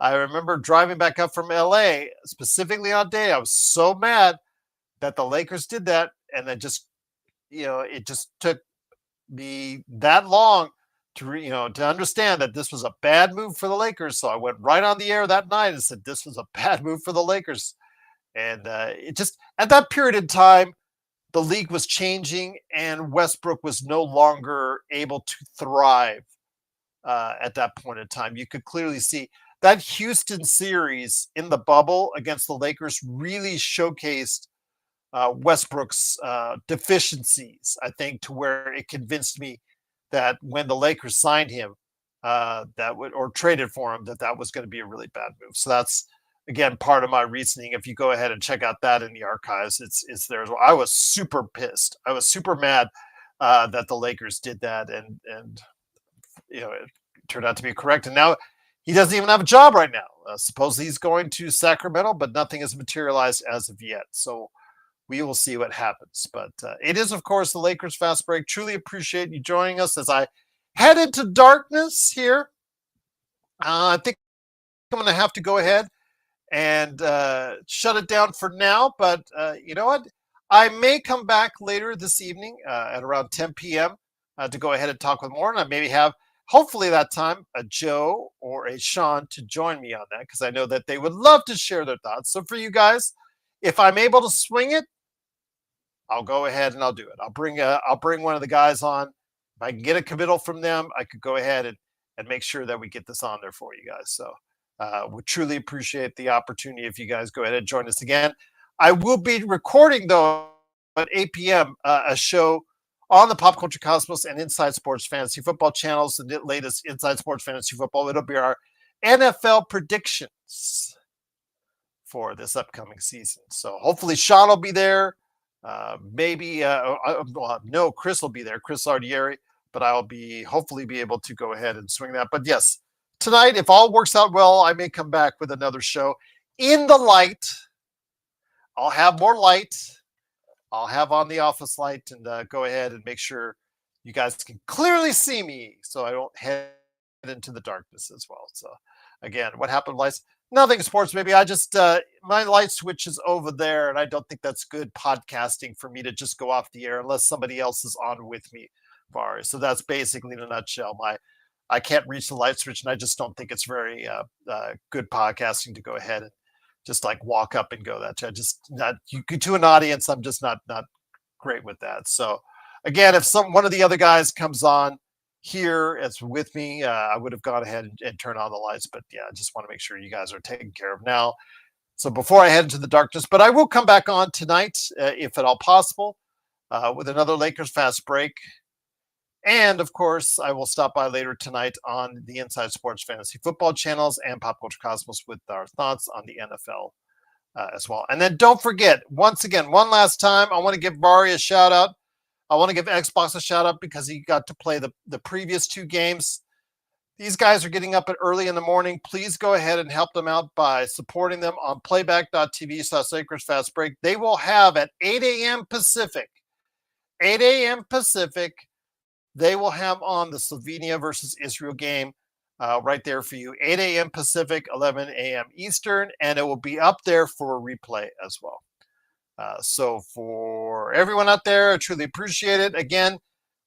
I remember driving back up from LA, specifically on day. I was so mad that the Lakers did that. And then just, it just took me that long to understand that this was a bad move for the Lakers. So I went right on the air that night and said, this was a bad move for the Lakers. And it just, at that period in time, the league was changing and Westbrook was no longer able to thrive at that point in time. You could clearly see that Houston series in the bubble against the Lakers really showcased Westbrook's deficiencies, I think, to where it convinced me that when the Lakers signed him, or traded for him, that was going to be a really bad move. So that's, again, part of my reasoning. If you go ahead and check out that in the archives, it's there as well. I was super pissed. I was super mad that the Lakers did that, and it turned out to be correct. And now he doesn't even have a job right now. Supposedly he's going to Sacramento, but nothing has materialized as of yet. So we will see what happens. But it is, of course, the Lakers Fast Break. Truly appreciate you joining us as I head into darkness here. I think I'm going to have to go ahead and shut it down for now. But you know what? I may come back later this evening at around 10 p.m. To go ahead and talk with more. And I maybe have, hopefully that time, a Joe or a Sean to join me on that, because I know that they would love to share their thoughts. So for you guys, if I'm able to swing it, I'll go ahead and I'll do it. I'll bring one of the guys on. If I can get a committal from them, I could go ahead and make sure that we get this on there for you guys. So we truly appreciate the opportunity if you guys go ahead and join us again. I will be recording, though, at 8 p.m. A show on the Pop Culture Cosmos and Inside Sports Fantasy Football channels, the latest Inside Sports Fantasy Football. It'll be our NFL predictions for this upcoming season. So hopefully Sean will be there. No, Chris will be there, Chris Ardieri, but I'll hopefully be able to go ahead and swing that. But yes, tonight, if all works out well, I may come back with another show in the light. I'll have more light. I'll have on the office light and go ahead and make sure you guys can clearly see me so I don't head into the darkness as well. So again, what happened, lights? Nothing sports, maybe. I just, my light switch is over there, and I don't think that's good podcasting for me to just go off the air unless somebody else is on with me. So that's basically in a nutshell. I can't reach the light switch, and I just don't think it's very good podcasting to go ahead and just like walk up and go that. To an audience, I'm just not great with that. So again, if one of the other guys comes on here as with me, I would have gone ahead and turned on the lights. But yeah, I just want to make sure you guys are taken care of now. So before I head into the darkness, but I will come back on tonight, if at all possible, with another Lakers Fast Break. And of course, I will stop by later tonight on the Inside Sports Fantasy Football channels and Pop Culture Cosmos with our thoughts on the NFL as well. And then don't forget, once again, one last time, I want to give Vari a shout out. I want to give Xbox a shout out because he got to play the previous two games. These guys are getting up at early in the morning. Please go ahead and help them out by supporting them on playback.tv/Lakers Fast Break. They will have at 8 a.m. Pacific, they will have on the Slovenia versus Israel game right there for you. 8 a.m. Pacific, 11 a.m. Eastern, and it will be up there for a replay as well. So for everyone out there, I truly appreciate it. Again,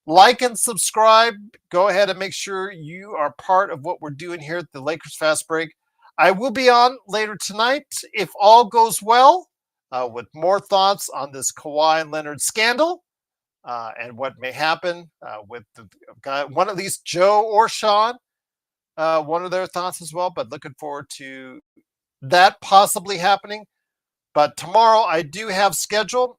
like and subscribe. Go ahead and make sure you are part of what we're doing here at the Lakers Fast Break. I will be on later tonight, if all goes well, with more thoughts on this Kawhi Leonard scandal and what may happen with the guy, one of these, Joe or Sean, one of their thoughts as well. But looking forward to that possibly happening. But tomorrow I do have scheduled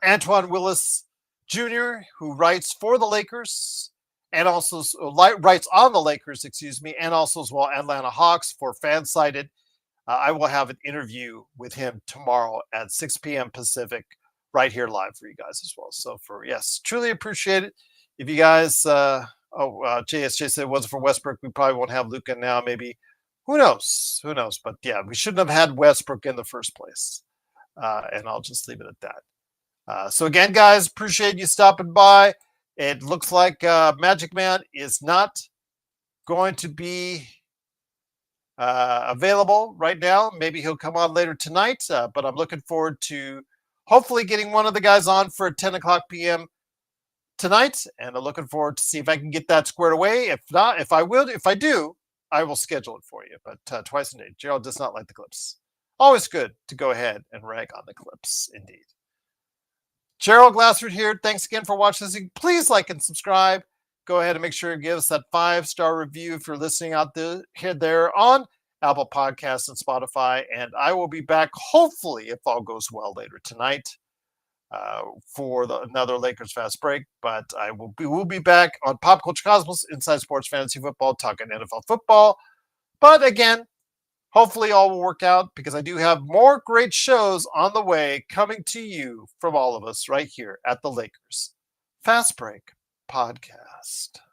Antoine Willis Jr., who writes for the Lakers and also writes on the Lakers, and also as well Atlanta Hawks for Fansided. I will have an interview with him tomorrow at 6 p.m. Pacific, right here live for you guys as well. So truly appreciate it. If you guys, JSJ said it wasn't for Westbrook, we probably won't have Luka now. Maybe, Who knows? Who knows? But yeah, we shouldn't have had Westbrook in the first place. And I'll just leave it at that. So again, guys, appreciate you stopping by. It looks like Magic Man is not going to be available right now. Maybe he'll come on later tonight, but I'm looking forward to hopefully getting one of the guys on for 10 o'clock p.m. tonight, and I'm looking forward to see if I can get that squared away. If not, if I do, I will schedule it for you. But twice a day, Gerald does not like the Clips. Always good to go ahead and rag on the Clips, indeed. Gerald Glassford here. Thanks again for watching this. Please like and subscribe. Go ahead and make sure to give us that 5-star review if you're listening out there on Apple Podcasts and Spotify. And I will be back, hopefully, if all goes well, later tonight for another Lakers Fast Break. But we'll be back on Pop Culture Cosmos, Inside Sports Fantasy Football, talking NFL football. But again, hopefully all will work out, because I do have more great shows on the way coming to you from all of us right here at the Lakers Fast Break Podcast.